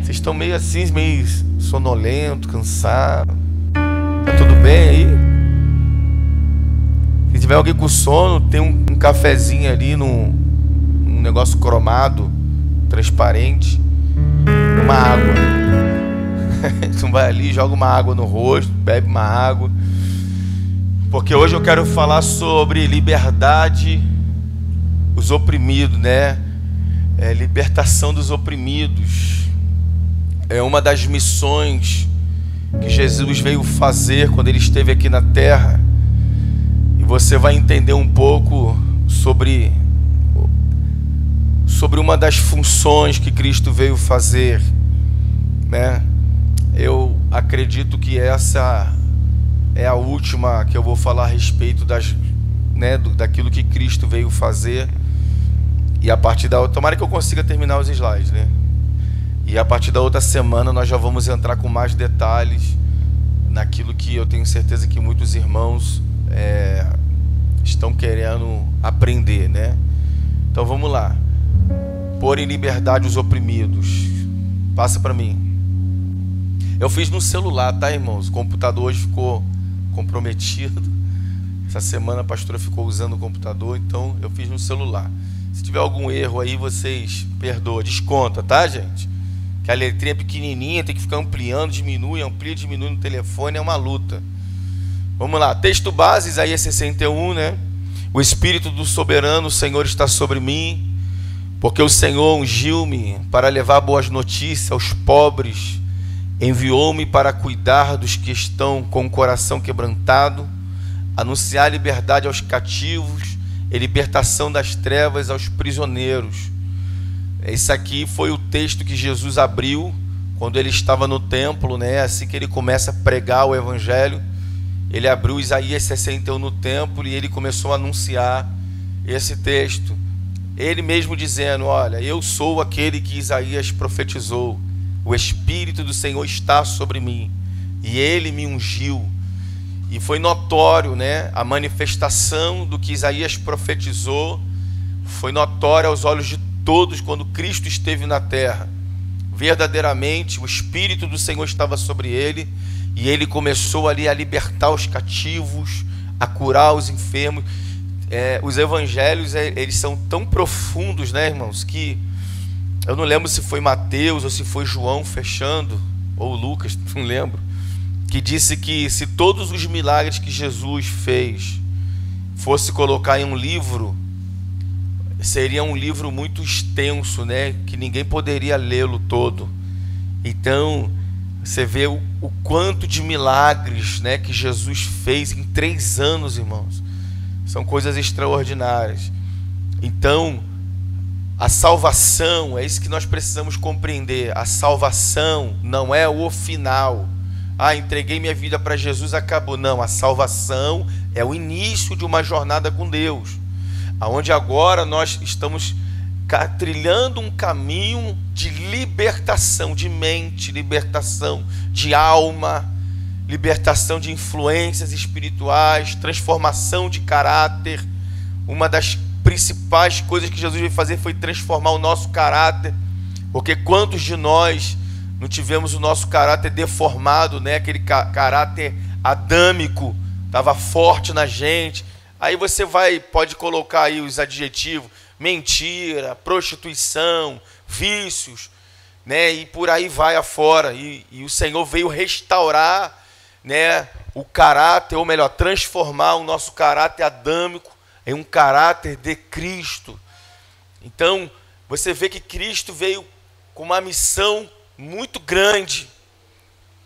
Vocês estão meio assim, meio sonolento, cansado. Tá tudo bem aí? Se tiver alguém com sono, tem um cafezinho ali num negócio cromado, transparente, uma água. Tu vai ali, joga uma água no rosto, bebe uma água. Porque hoje eu quero falar sobre liberdade, os oprimidos, né? Libertação dos oprimidos. É uma das missões que Jesus veio fazer quando ele esteve aqui na terra. E você vai entender um pouco sobre uma das funções que Cristo veio fazer, né? Eu acredito que essa é a última que eu vou falar a respeito daquilo que Cristo veio fazer. E a partir da outra, tomara que eu consiga terminar os slides, né? E a partir da outra semana nós já vamos entrar com mais detalhes naquilo que eu tenho certeza que muitos irmãos estão querendo aprender, né? Então vamos lá. Pôr em liberdade os oprimidos. Passa para mim. Eu fiz no celular, tá, irmãos? O computador hoje ficou comprometido. Essa semana a pastora ficou usando o computador, então eu fiz no celular. Se tiver algum erro aí, vocês perdoam, desconta, tá, gente? Que a letrinha é pequenininha, tem que ficar ampliando, diminui, amplia, diminui no telefone, é uma luta. Vamos lá, texto base, Isaías 61, né? O Espírito do Soberano, o Senhor está sobre mim, porque o Senhor ungiu-me para levar boas notícias aos pobres, enviou-me para cuidar dos que estão com o coração quebrantado, anunciar liberdade aos cativos e libertação das trevas aos prisioneiros. Esse aqui foi o texto que Jesus abriu quando ele estava no templo, né? Assim que ele começa a pregar o evangelho, ele abriu Isaías 61 no templo e ele começou a anunciar esse texto. Ele mesmo dizendo: olha, eu sou aquele que Isaías profetizou. O Espírito do Senhor está sobre mim e ele me ungiu. E foi notório, né? A manifestação do que Isaías profetizou foi notória aos olhos de todos quando Cristo esteve na terra. Verdadeiramente o Espírito do Senhor estava sobre ele e ele começou ali a libertar os cativos, a curar os enfermos. Os evangelhos, eles são tão profundos, né, irmãos, que eu não lembro se foi Mateus ou se foi João fechando, ou Lucas, não lembro, que disse que se todos os milagres que Jesus fez fosse colocar em um livro, seria um livro muito extenso, né? Que ninguém poderia lê-lo todo. Então, você vê o quanto de milagres, né, que Jesus fez em 3 anos, irmãos. São coisas extraordinárias. Então, a salvação, é isso que nós precisamos compreender. A salvação não é o final. Entreguei minha vida para Jesus, acabou. Não, a salvação é o início de uma jornada com Deus, aonde agora nós estamos trilhando um caminho de libertação de mente, libertação de alma, libertação de influências espirituais, transformação de caráter. Uma das principais coisas que Jesus veio fazer foi transformar o nosso caráter, porque quantos de nós não tivemos o nosso caráter deformado, né? Aquele caráter adâmico estava forte na gente. Aí você pode colocar aí os adjetivos: mentira, prostituição, vícios, né? E por aí vai afora. E o Senhor veio restaurar, né, o caráter, ou melhor, transformar o nosso caráter adâmico em um caráter de Cristo. Então, você vê que Cristo veio com uma missão muito grande,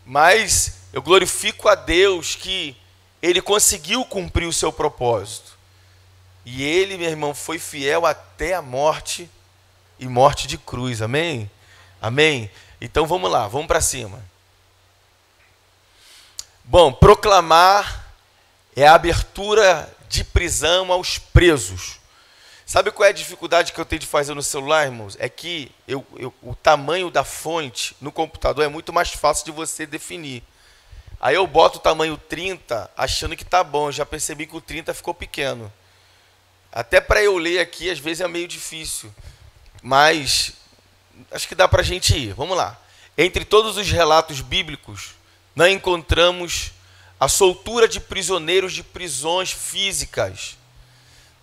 mas eu glorifico a Deus que ele conseguiu cumprir o seu propósito. E ele, meu irmão, foi fiel até a morte, e morte de cruz. Amém? Amém? Então vamos lá, vamos para cima. Bom, proclamar é a abertura de prisão aos presos. Sabe qual é a dificuldade que eu tenho de fazer no celular, irmãos? É que o tamanho da fonte no computador é muito mais fácil de você definir. Aí eu boto o tamanho 30, achando que tá bom. Eu já percebi que o 30 ficou pequeno. Até para eu ler aqui, às vezes é meio difícil. Mas acho que dá para a gente ir. Vamos lá. Entre todos os relatos bíblicos, não encontramos a soltura de prisioneiros de prisões físicas,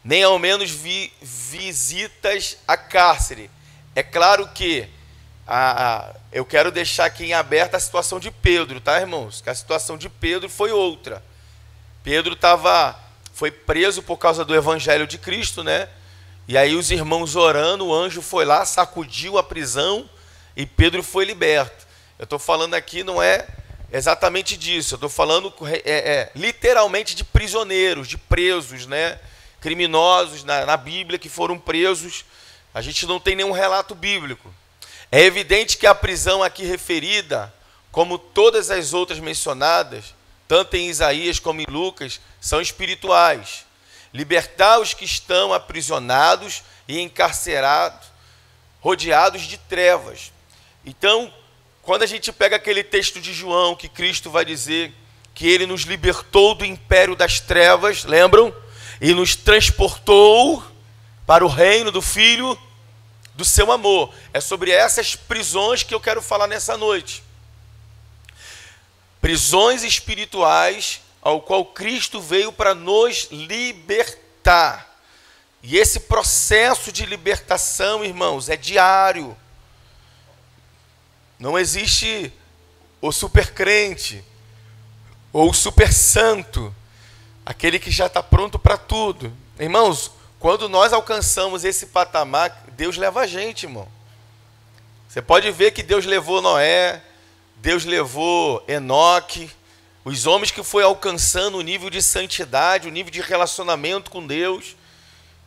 nem ao menos visitas a cárcere. É claro que eu quero deixar aqui em aberto a situação de Pedro, tá, irmãos? Que a situação de Pedro foi outra. Pedro foi preso por causa do evangelho de Cristo, né? E aí os irmãos orando, o anjo foi lá, sacudiu a prisão e Pedro foi liberto. Eu estou falando aqui, não é exatamente disso, eu estou falando literalmente de prisioneiros, de presos, né? Criminosos na Bíblia que foram presos. A gente não tem nenhum relato bíblico. É evidente que a prisão aqui referida, como todas as outras mencionadas, tanto em Isaías como em Lucas, são espirituais. Libertar os que estão aprisionados e encarcerados, rodeados de trevas. Então, quando a gente pega aquele texto de João, que Cristo vai dizer que ele nos libertou do império das trevas, lembram? E nos transportou para o reino do Filho do seu amor. É sobre essas prisões que eu quero falar nessa noite. Prisões espirituais ao qual Cristo veio para nos libertar. E esse processo de libertação, irmãos, é diário. Não existe o super crente ou o super santo, aquele que já está pronto para tudo. Irmãos, quando nós alcançamos esse patamar, Deus leva a gente, irmão. Você pode ver que Deus levou Noé, Deus levou Enoque, os homens que foi alcançando o nível de santidade, o nível de relacionamento com Deus,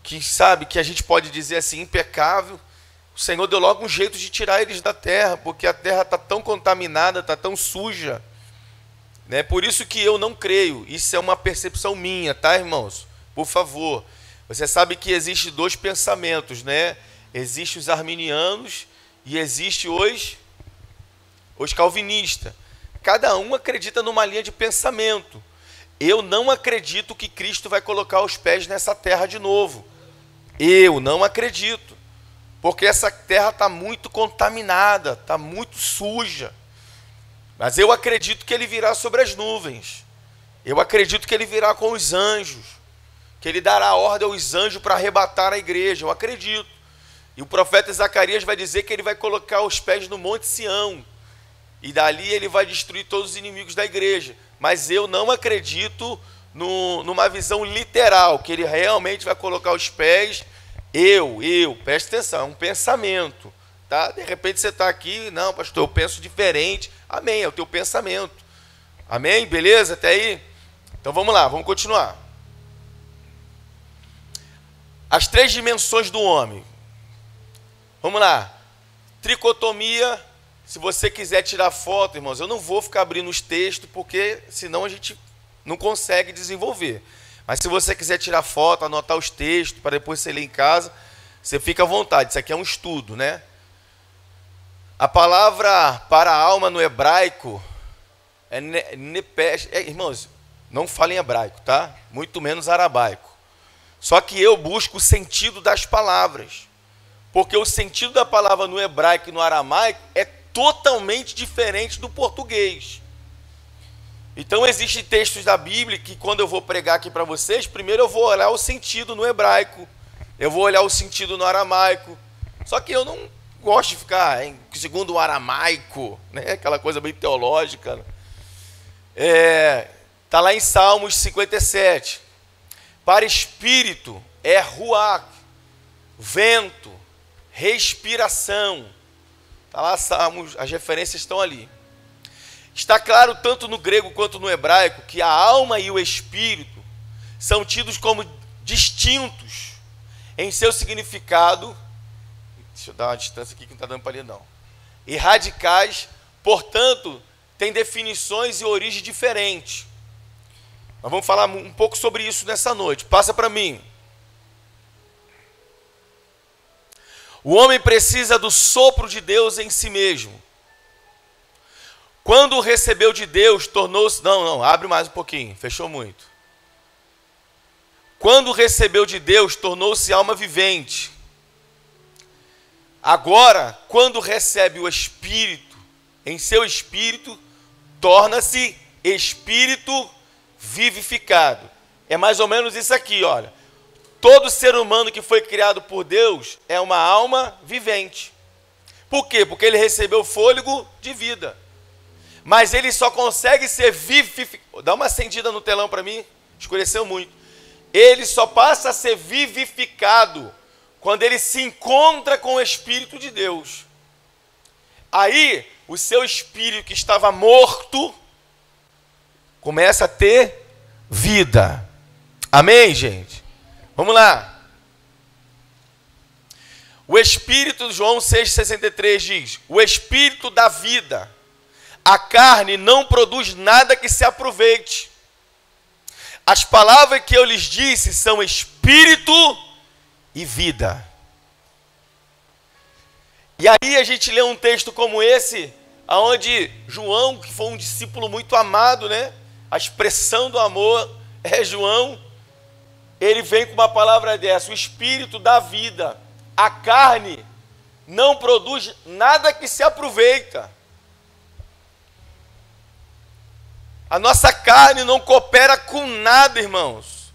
que sabe, que a gente pode dizer assim, impecável. O Senhor deu logo um jeito de tirar eles da terra, porque a terra está tão contaminada, está tão suja. Né? Por isso que eu não creio, isso é uma percepção minha, tá, irmãos? Por favor. Você sabe que existe dois pensamentos, né? Existe os arminianos e existe os calvinistas. Cada um acredita numa linha de pensamento. Eu não acredito que Cristo vai colocar os pés nessa terra de novo. Eu não acredito. Porque essa terra está muito contaminada, está muito suja. Mas eu acredito que ele virá sobre as nuvens. Eu acredito que ele virá com os anjos. Que ele dará ordem aos anjos para arrebatar a igreja. Eu acredito. E o profeta Zacarias vai dizer que ele vai colocar os pés no Monte Sião. E dali ele vai destruir todos os inimigos da igreja. Mas eu não acredito numa visão literal, que ele realmente vai colocar os pés. Presta atenção, é um pensamento. Tá? De repente você está aqui, não, pastor, eu penso diferente. Amém, é o teu pensamento. Amém? Beleza? Até aí? Então vamos lá, vamos continuar. As três dimensões do homem. Vamos lá. Tricotomia. Se você quiser tirar foto, irmãos, eu não vou ficar abrindo os textos, porque senão a gente não consegue desenvolver. Mas se você quiser tirar foto, anotar os textos, para depois você ler em casa, você fica à vontade. Isso aqui é um estudo, né? A palavra para a alma no hebraico é nepesh. Irmãos, não falem hebraico, tá? Muito menos arabaico. Só que eu busco o sentido das palavras. Porque o sentido da palavra no hebraico e no aramaico é totalmente diferente do português. Então existem textos da Bíblia que quando eu vou pregar aqui para vocês, primeiro eu vou olhar o sentido no hebraico, eu vou olhar o sentido no aramaico. Só que eu não gosto de ficar segundo o aramaico, né? Aquela coisa bem teológica. Tá lá em Salmos 57. Para espírito é ruach, vento, respiração. Está lá Salmos, as referências estão ali. Está claro tanto no grego quanto no hebraico que a alma e o espírito são tidos como distintos em seu significado. Deixa eu dar uma distância aqui que não está dando para ler não. E radicais, portanto, têm definições e origem diferentes. Nós vamos falar um pouco sobre isso nessa noite. Passa para mim. O homem precisa do sopro de Deus em si mesmo. Quando recebeu de Deus, tornou-se... Não, abre mais um pouquinho, fechou muito. Quando recebeu de Deus, tornou-se alma vivente. Agora, quando recebe o Espírito, em seu espírito, torna-se espírito vivificado. É mais ou menos isso aqui, olha. Todo ser humano que foi criado por Deus é uma alma vivente. Por quê? Porque ele recebeu fôlego de vida. Mas ele só consegue ser vivificado. Dá uma acendida no telão para mim, escureceu muito. Ele só passa a ser vivificado quando ele se encontra com o Espírito de Deus. Aí, o seu espírito que estava morto começa a ter vida. Amém, gente? Vamos lá. O Espírito, João 6,63 diz: o Espírito da vida. A carne não produz nada que se aproveite. As palavras que eu lhes disse são espírito e vida. E aí a gente lê um texto como esse, onde João, que foi um discípulo muito amado, né? A expressão do amor é João. Ele vem com uma palavra dessa: o espírito da vida. A carne não produz nada que se aproveita. A nossa carne não coopera com nada, irmãos.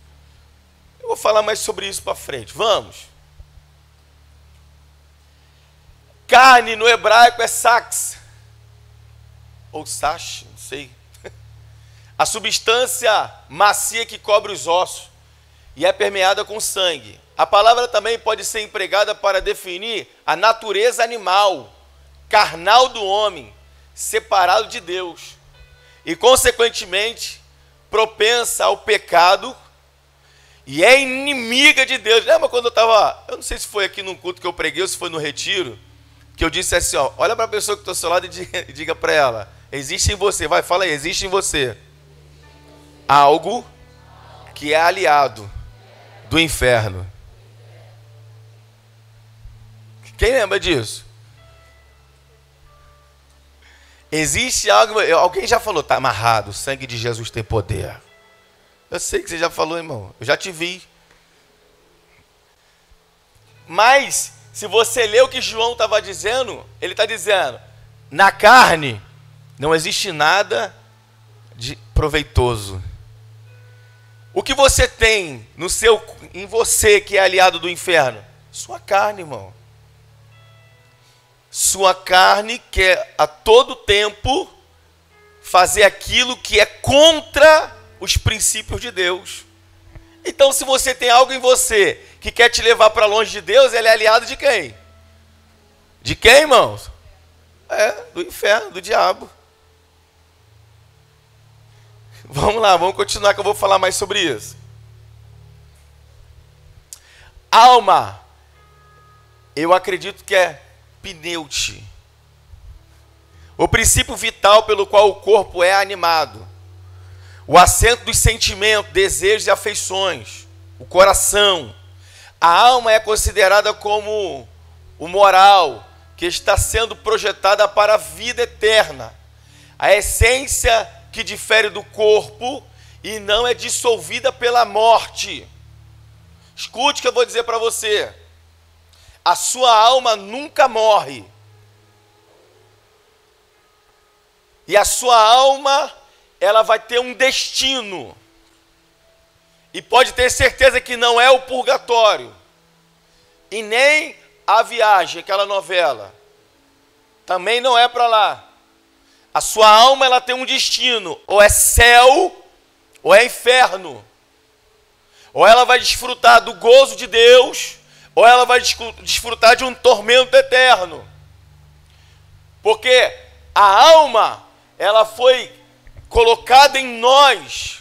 Eu vou falar mais sobre isso para frente. Vamos. Carne no hebraico é sax. Ou sash, não sei. A substância macia que cobre os ossos e é permeada com sangue. A palavra também pode ser empregada para definir a natureza animal, carnal do homem, separado de Deus. E, consequentemente, propensa ao pecado e é inimiga de Deus. Lembra quando eu não sei se foi aqui num culto que eu preguei ou se foi no retiro, que eu disse assim, ó, olha para a pessoa que está ao seu lado e diga para ela: existe em você, vai, fala aí, existe em você algo que é aliado do inferno. Quem lembra disso? Existe algo, alguém já falou, está amarrado, o sangue de Jesus tem poder. Eu sei que você já falou, irmão, eu já te vi. Mas, se você lê o que João estava dizendo, ele está dizendo, na carne não existe nada de proveitoso. O que você tem em você que é aliado do inferno? Sua carne, irmão. Sua carne quer a todo tempo fazer aquilo que é contra os princípios de Deus. Então, se você tem algo em você que quer te levar para longe de Deus, ele é aliado de quem? De quem, irmãos? Do inferno, do diabo. Vamos lá, vamos continuar que eu vou falar mais sobre isso. Alma, eu acredito que é pneute. O princípio vital pelo qual o corpo é animado. O assento dos sentimentos, desejos e afeições. O coração. A alma é considerada como o moral, que está sendo projetada para a vida eterna. A essência que difere do corpo e não é dissolvida pela morte. Escute o que eu vou dizer para você. A sua alma nunca morre. E a sua alma, ela vai ter um destino. E pode ter certeza que não é o purgatório. E nem a viagem, aquela novela. Também não é para lá. A sua alma, ela tem um destino. Ou é céu, ou é inferno. Ou ela vai desfrutar do gozo de Deus, ou ela vai desfrutar de um tormento eterno. Porque a alma, ela foi colocada em nós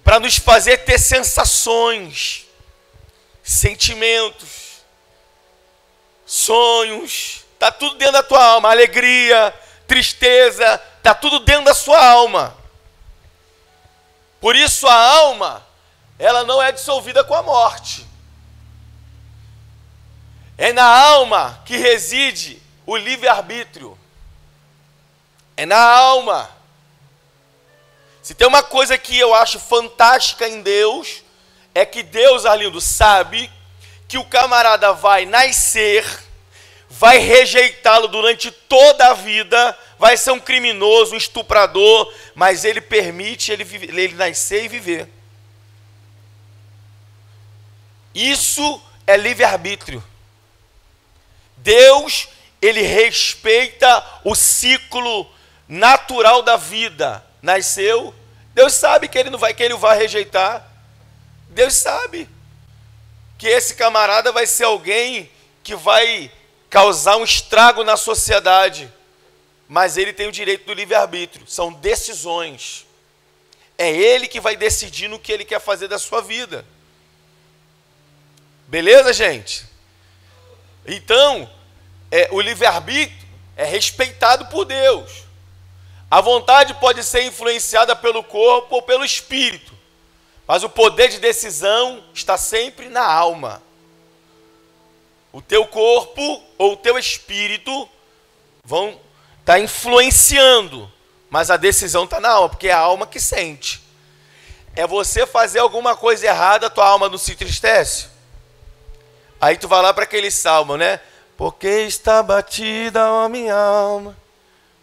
para nos fazer ter sensações, sentimentos, sonhos. Está tudo dentro da tua alma. Alegria, tristeza, está tudo dentro da sua alma. Por isso a alma, ela não é dissolvida com a morte. É na alma que reside o livre-arbítrio. É na alma. Se tem uma coisa que eu acho fantástica em Deus, é que Deus, Arlindo, sabe que o camarada vai nascer, vai rejeitá-lo durante toda a vida, vai ser um criminoso, um estuprador, mas ele permite ele nascer e viver. Isso é livre-arbítrio. Deus, ele respeita o ciclo natural da vida. Nasceu, Deus sabe que ele vai rejeitar. Deus sabe que esse camarada vai ser alguém que vai causar um estrago na sociedade. Mas ele tem o direito do livre-arbítrio. São decisões. É ele que vai decidir no que ele quer fazer da sua vida. Beleza, gente? Então, o livre-arbítrio é respeitado por Deus. A vontade pode ser influenciada pelo corpo ou pelo espírito, mas o poder de decisão está sempre na alma. O teu corpo ou o teu espírito vão estar influenciando, mas a decisão está na alma, porque é a alma que sente. É você fazer alguma coisa errada, a tua alma não se entristece? Aí tu vai lá para aquele salmo, né? Porque está batida a minha alma,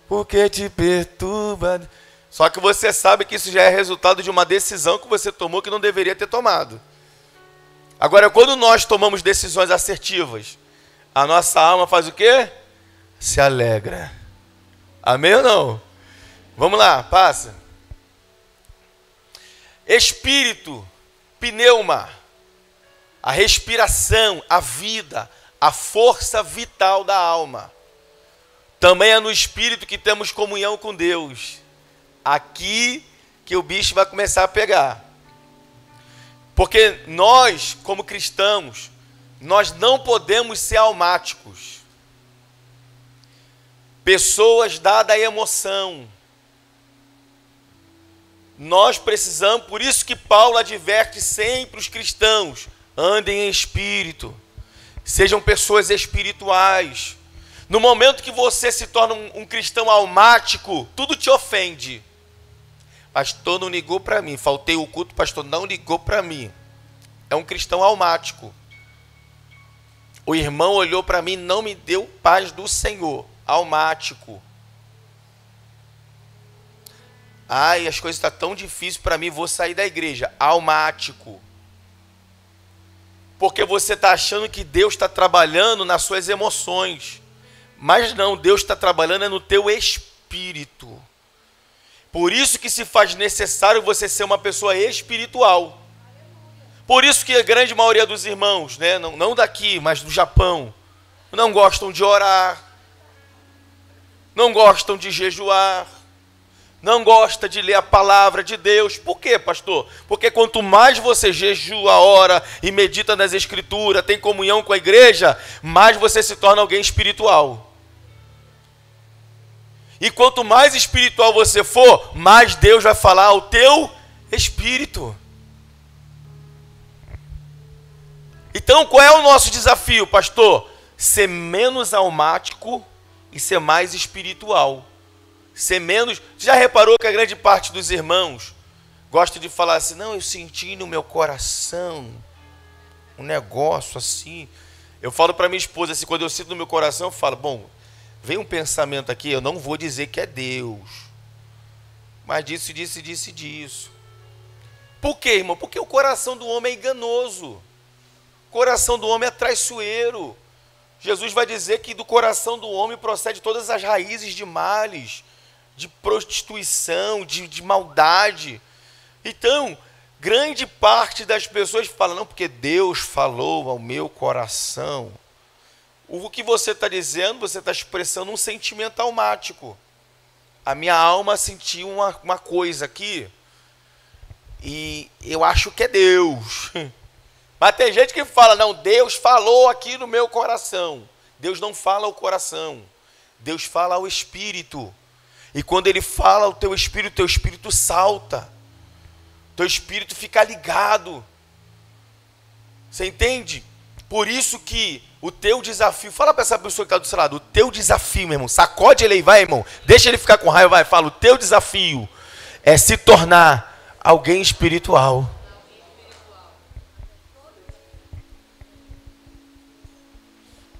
porque te perturba. Só que você sabe que isso já é resultado de uma decisão que você tomou que não deveria ter tomado. Agora, quando nós tomamos decisões assertivas, a nossa alma faz o quê? Se alegra. Amém ou não? Vamos lá, passa. Espírito, pneuma. A respiração, a vida, a força vital da alma. Também é no espírito que temos comunhão com Deus. Aqui que o bicho vai começar a pegar. Porque nós, como cristãos, nós não podemos ser almáticos. Pessoas dadas à emoção. Nós precisamos, por isso que Paulo adverte sempre os cristãos: andem em espírito, sejam pessoas espirituais. No momento que você se torna um cristão almático, tudo te ofende. Pastor não ligou para mim, faltei o culto, pastor não ligou para mim. É um cristão almático. O irmão olhou para mim, não me deu paz do Senhor. Almático. Ai, as coisas estão tão difíceis para mim, vou sair da igreja. Almático. Porque você está achando que Deus está trabalhando nas suas emoções. Mas não, Deus está trabalhando no teu espírito. Por isso que se faz necessário você ser uma pessoa espiritual. Por isso que a grande maioria dos irmãos, né, não daqui, mas do Japão, não gostam de orar, não gostam de jejuar, não gostam de ler a palavra de Deus. Por quê, pastor? Porque quanto mais você jejua, ora e medita nas escrituras, tem comunhão com a igreja, mais você se torna alguém espiritual. E quanto mais espiritual você for, mais Deus vai falar ao teu espírito. Então, qual é o nosso desafio, pastor? Ser menos almático e ser mais espiritual. Ser menos... Já reparou que a grande parte dos irmãos gosta de falar assim: não, eu senti no meu coração um negócio assim. Eu falo para minha esposa assim, quando eu sinto no meu coração, eu falo: bom, vem um pensamento aqui, eu não vou dizer que é Deus, mas disso. Por quê, irmão? Porque o coração do homem é enganoso. O coração do homem é traiçoeiro. Jesus vai dizer que do coração do homem procede todas as raízes de males, de prostituição, de maldade. Então, grande parte das pessoas fala: não, porque Deus falou ao meu coração. O que você está dizendo, você está expressando um sentimento almático. A minha alma sentiu uma coisa aqui, e eu acho que é Deus. Mas tem gente que fala: não, Deus falou aqui no meu coração. Deus não fala ao coração, Deus fala ao espírito. E quando ele fala ao teu espírito salta. Teu espírito fica ligado. Você entende? Por isso que o teu desafio... Fala para essa pessoa que está do seu lado. O teu desafio, meu irmão. Sacode ele aí, vai, irmão. Deixa ele ficar com raiva, vai. Fala, o teu desafio é se tornar alguém espiritual.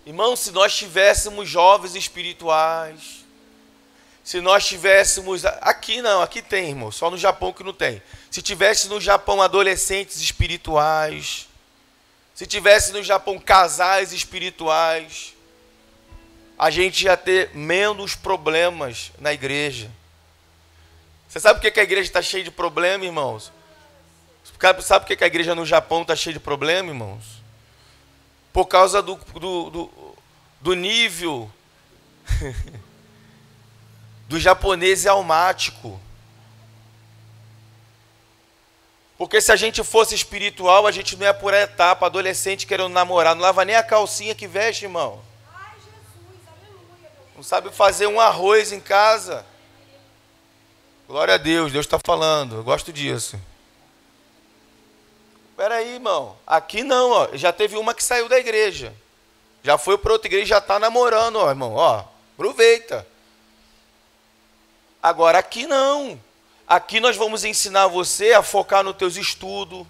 Irmão, se nós tivéssemos jovens espirituais, se nós tivéssemos... Aqui não, aqui tem, irmão, só no Japão que não tem. Se tivesse no Japão adolescentes espirituais, se tivesse no Japão casais espirituais, a gente ia ter menos problemas na igreja. Você sabe por que a igreja está cheia de problema, irmãos? Sabe por que a igreja no Japão está cheia de problema, irmãos? Por causa do nível do japonês almático. Porque se a gente fosse espiritual, a gente não ia por etapa. Adolescente querendo namorar, não lava nem a calcinha que veste, irmão. Ai, Jesus, aleluia. Não sabe fazer um arroz em casa. Glória a Deus, Deus está falando, eu gosto disso. Espera aí, irmão, aqui não, ó, já teve uma que saiu da igreja. Já foi para outra igreja, já está namorando, ó, irmão, ó, aproveita. Agora aqui não. Aqui nós vamos ensinar você a focar nos teus estudos,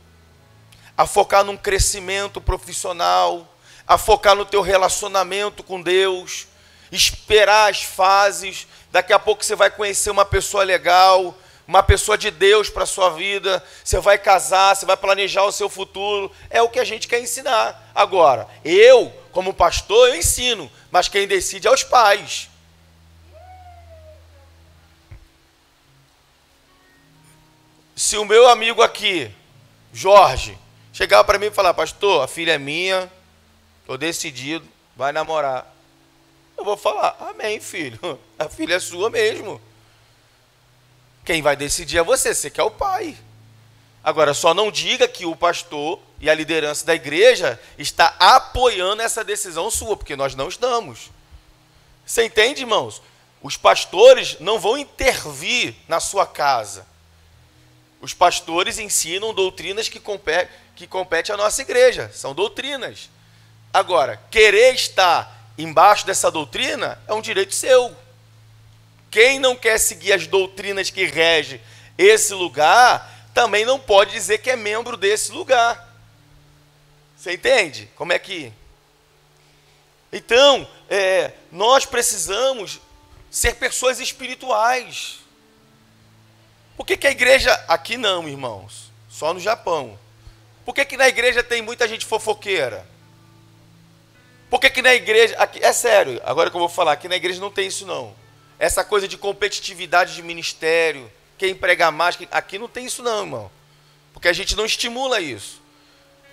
a focar num crescimento profissional, a focar no teu relacionamento com Deus, esperar as fases. Daqui a pouco você vai conhecer uma pessoa legal, uma pessoa de Deus para a sua vida, você vai casar, você vai planejar o seu futuro, é o que a gente quer ensinar. Agora, eu, como pastor, eu ensino, mas quem decide é os pais. Se o meu amigo aqui, Jorge, chegar para mim e falar, pastor, a filha é minha, estou decidido, vai namorar. Eu vou falar, amém, filho, a filha é sua mesmo. Quem vai decidir é você que é o pai. Agora, só não diga que o pastor e a liderança da igreja está apoiando essa decisão sua, porque nós não estamos. Você entende, irmãos? Os pastores não vão intervir na sua casa. Os pastores ensinam doutrinas que competem à nossa igreja. São doutrinas. Agora, querer estar embaixo dessa doutrina é um direito seu. Quem não quer seguir as doutrinas que regem esse lugar, também não pode dizer que é membro desse lugar. Você entende? Como é que... Então, nós precisamos ser pessoas espirituais. Por que a igreja... Aqui não, irmãos. Só no Japão. Por que na igreja tem muita gente fofoqueira? Por que na igreja... Aqui, é sério, agora que eu vou falar, aqui na igreja não tem isso não. Essa coisa de competitividade de ministério, quem prega mais... Aqui não tem isso não, irmão. Porque a gente não estimula isso.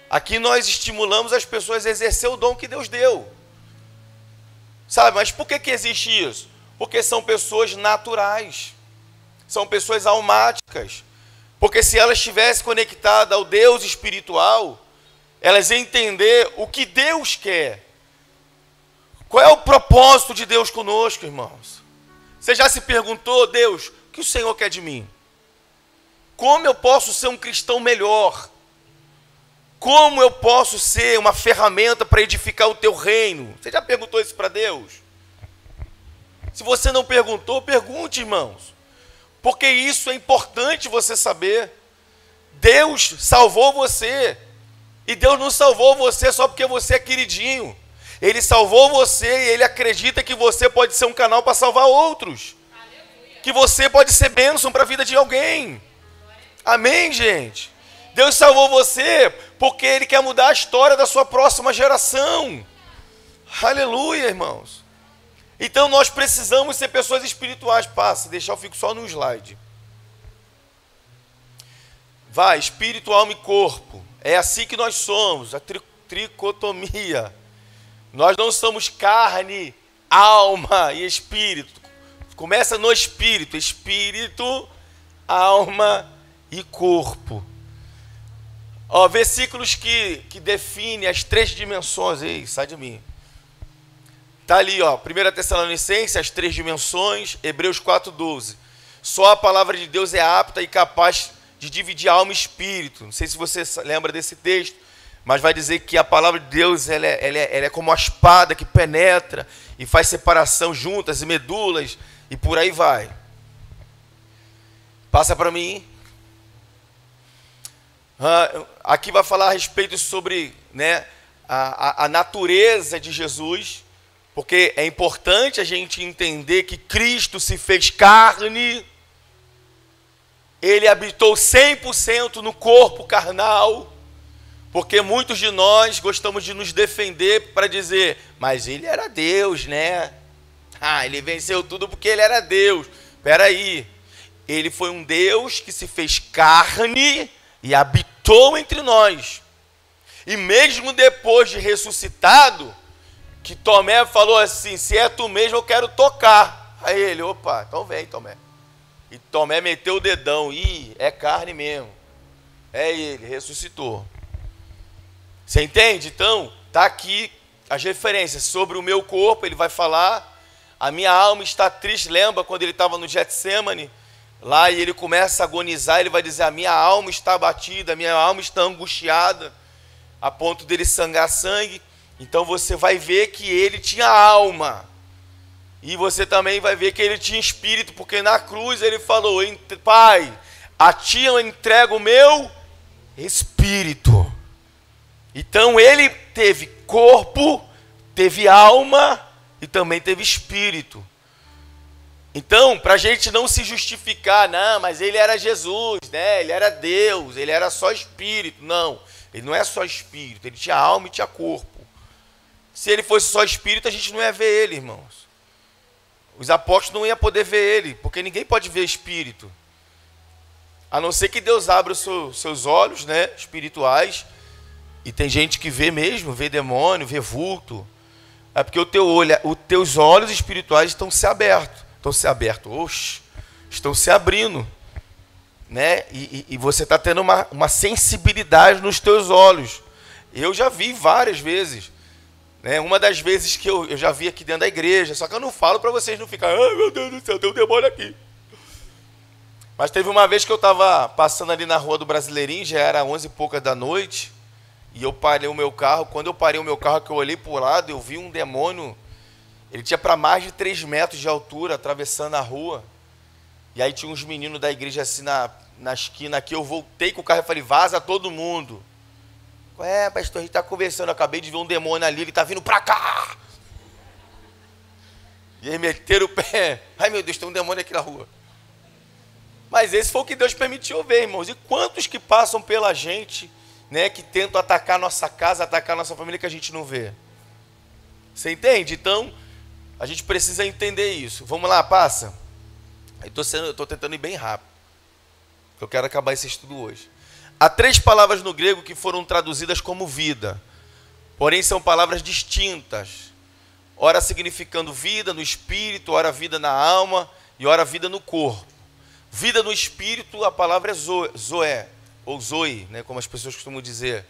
Aqui nós estimulamos as pessoas a exercer o dom que Deus deu. Sabe, mas por que existe isso? Porque são pessoas naturais. São pessoas almáticas. Porque se elas estivessem conectadas ao Deus espiritual, elas iam entender o que Deus quer. Qual é o propósito de Deus conosco, irmãos? Você já se perguntou, Deus, o que o Senhor quer de mim? Como eu posso ser um cristão melhor? Como eu posso ser uma ferramenta para edificar o teu reino? Você já perguntou isso para Deus? Se você não perguntou, pergunte, irmãos. Porque isso é importante você saber. Deus salvou você. E Deus não salvou você só porque você é queridinho. Ele salvou você e Ele acredita que você pode ser um canal para salvar outros. Aleluia. Que você pode ser bênção para a vida de alguém. Amém, gente? Deus salvou você porque Ele quer mudar a história da sua próxima geração. Aleluia, irmãos. Então nós precisamos ser pessoas espirituais. Passa, deixar eu fico só no slide. Vai, espírito, alma e corpo. É assim que nós somos, a tricotomia. Nós não somos carne, alma e espírito. Começa no espírito. Espírito, alma e corpo. Ó, versículos que definem as três dimensões. Ei, sai de mim. Está ali, ó, 1 Tessalonicenses, as três dimensões, Hebreus 4:12. Só a palavra de Deus é apta e capaz de dividir alma e espírito. Não sei se você lembra desse texto, mas vai dizer que a palavra de Deus ela é como uma espada que penetra e faz separação juntas e medulas e por aí vai. Passa para mim. Aqui vai falar a respeito sobre, né, a natureza de Jesus, porque é importante a gente entender que Cristo se fez carne, ele habitou 100% no corpo carnal, porque muitos de nós gostamos de nos defender para dizer, mas ele era Deus, né? Ele venceu tudo porque ele era Deus. Espera aí, ele foi um Deus que se fez carne e habitou entre nós. E mesmo depois de ressuscitado, que Tomé falou assim, se é tu mesmo eu quero tocar. Aí ele, opa, então vem Tomé. E Tomé meteu o dedão, é carne mesmo. É ele, ressuscitou. Você entende? Então, está aqui as referências sobre o meu corpo, ele vai falar, a minha alma está triste, lembra quando ele estava no Getsemane, lá e ele começa a agonizar, ele vai dizer, a minha alma está abatida, a minha alma está angustiada, a ponto dele sangrar sangue. Então você vai ver que ele tinha alma, e você também vai ver que ele tinha espírito, porque na cruz ele falou, Pai, a ti eu entrego o meu espírito. Então ele teve corpo, teve alma e também teve espírito. Então, para a gente não se justificar, não, mas ele era Jesus, né? Ele era Deus, ele era só espírito. Não, ele não é só espírito, ele tinha alma e tinha corpo. Se ele fosse só espírito, a gente não ia ver ele, irmãos. Os apóstolos não iam poder ver ele, porque ninguém pode ver espírito. A não ser que Deus abra os seus olhos, né, espirituais. E tem gente que vê mesmo, vê demônio, vê vulto. É porque o teu olho, os teus olhos espirituais estão se abertos. Estão se abrindo. Né? E você está tendo uma sensibilidade nos teus olhos. Eu já vi várias vezes. Né? Uma das vezes que eu já vi aqui dentro da igreja, só que eu não falo para vocês não ficarem, ai meu Deus do céu, tem um demônio aqui. Mas teve uma vez que eu estava passando ali na rua do Brasileirinho, já era 11 e pouca da noite, e eu parei o meu carro. Quando eu parei o meu carro, que eu olhei para o lado, eu vi um demônio, ele tinha para mais de 3 metros de altura, atravessando a rua. E aí tinha uns meninos da igreja assim na esquina aqui, eu voltei com o carro e falei, vaza todo mundo. Pastor, a gente está conversando, eu acabei de ver um demônio ali, ele está vindo para cá. E aí meteram o pé, ai meu Deus, tem um demônio aqui na rua. Mas esse foi o que Deus permitiu eu ver, irmãos. E quantos que passam pela gente, né, que tentam atacar nossa casa, atacar nossa família, que a gente não vê? Você entende? Então, a gente precisa entender isso. Vamos lá, passa. Eu estou tentando ir bem rápido, porque eu quero acabar esse estudo hoje. Há 3 palavras no grego que foram traduzidas como vida, porém são palavras distintas. Ora significando vida no espírito, ora vida na alma e ora vida no corpo. Vida no espírito, a palavra é zoé, ou zoe, né, como as pessoas costumam dizer.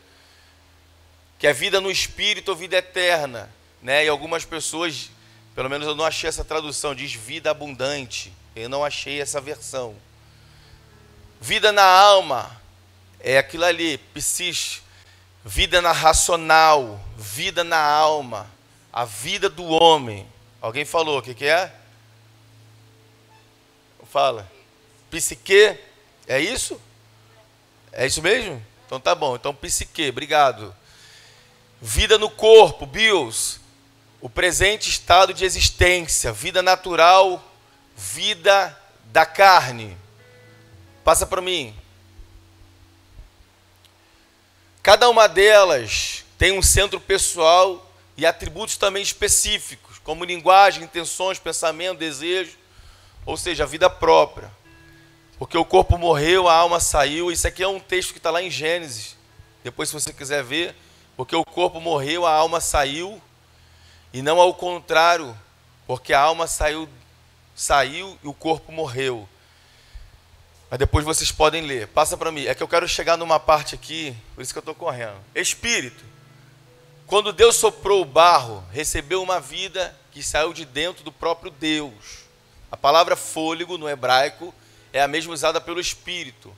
Que é vida no espírito ou vida eterna. Né? E algumas pessoas, pelo menos eu não achei essa tradução, diz vida abundante. Eu não achei essa versão. Vida na alma é aquilo ali, psis. Vida na racional, vida na alma, a vida do homem. Alguém falou, o que é? Fala. Psique, é isso? É isso mesmo? Então tá bom, então psique, obrigado. Vida no corpo, bios, o presente estado de existência, vida natural, vida da carne. Passa para mim. Cada uma delas tem um centro pessoal e atributos também específicos, como linguagem, intenções, pensamento, desejo, ou seja, a vida própria. Porque o corpo morreu, a alma saiu. Isso aqui é um texto que está lá em Gênesis. Depois, se você quiser ver, porque o corpo morreu, a alma saiu, e não ao contrário, porque a alma saiu e o corpo morreu. Mas depois vocês podem ler. Passa para mim. É que eu quero chegar numa parte aqui, por isso que eu estou correndo. Espírito. Quando Deus soprou o barro, recebeu uma vida que saiu de dentro do próprio Deus. A palavra fôlego no hebraico é a mesma usada pelo Espírito.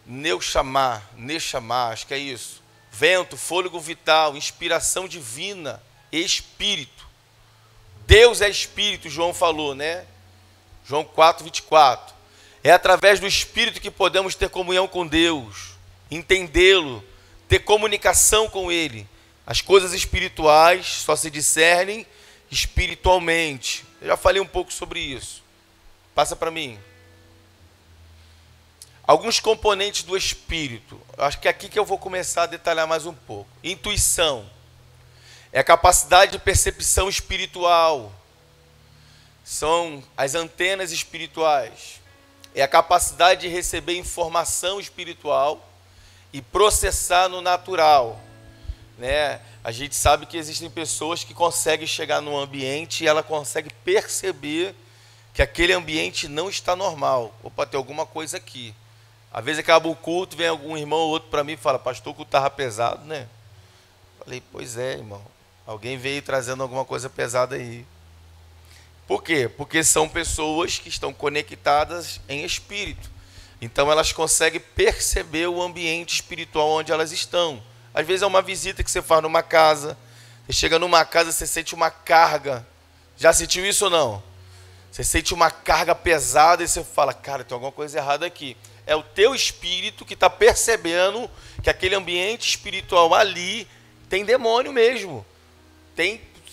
Neshama, acho que é isso. Vento, fôlego vital, inspiração divina, Espírito. Deus é Espírito, João falou, né? João 4:24. É através do Espírito que podemos ter comunhão com Deus, entendê-lo, ter comunicação com Ele, As coisas espirituais só se discernem espiritualmente. Eu já falei um pouco sobre isso. Passa para mim. Alguns componentes do espírito. Acho que é aqui que eu vou começar a detalhar mais um pouco. Intuição. É a capacidade de percepção espiritual. São as antenas espirituais. É a capacidade de receber informação espiritual e processar no natural. Né? A gente sabe que existem pessoas que conseguem chegar num ambiente e ela consegue perceber que aquele ambiente não está normal. Opa, tem alguma coisa aqui. Às vezes acaba o culto, vem algum irmão ou outro para mim e fala, pastor, o culto estava pesado, né? Falei, pois é, irmão. Alguém veio trazendo alguma coisa pesada aí. Por quê? Porque são pessoas que estão conectadas em espírito. Então elas conseguem perceber o ambiente espiritual onde elas estão. Às vezes é uma visita que você faz numa casa. Você chega numa casa, você sente uma carga. Já sentiu isso ou não? Você sente uma carga pesada e você fala, cara, tem alguma coisa errada aqui. É o teu espírito que está percebendo que aquele ambiente espiritual ali tem demônio mesmo.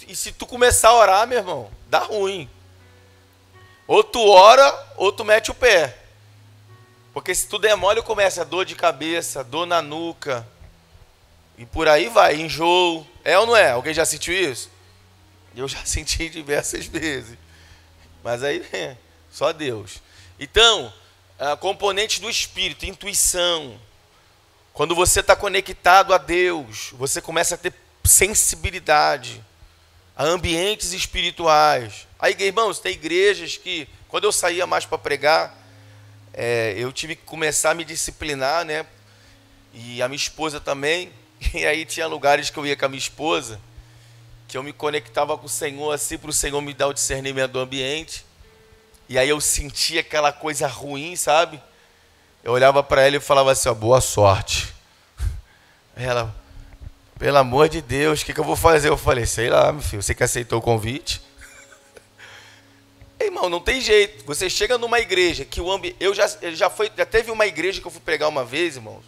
E se tu começar a orar, meu irmão, dá ruim. Ou tu ora, ou tu mete o pé. Porque se tu der mole, começa a dor de cabeça, dor na nuca. E por aí vai, enjoo. É ou não é? Alguém já sentiu isso? Eu já senti diversas vezes. Mas aí, só Deus. Então, componentes do espírito, intuição. Quando você está conectado a Deus, você começa a ter sensibilidade a ambientes espirituais. Aí, irmãos, tem igrejas que, quando eu saía mais para pregar, eu tive que começar a me disciplinar, né? E a minha esposa também. E aí tinha lugares que eu ia com a minha esposa, que eu me conectava com o Senhor, assim, para o Senhor me dar o discernimento do ambiente. E aí eu sentia aquela coisa ruim, sabe? Eu olhava para ela e falava assim, ó, boa sorte. Ela, pelo amor de Deus, o que eu vou fazer? Eu falei, sei lá, meu filho, você que aceitou o convite? Irmão, não tem jeito. Você chega numa igreja que o ambiente... Já teve uma igreja que eu fui pregar uma vez, irmãos,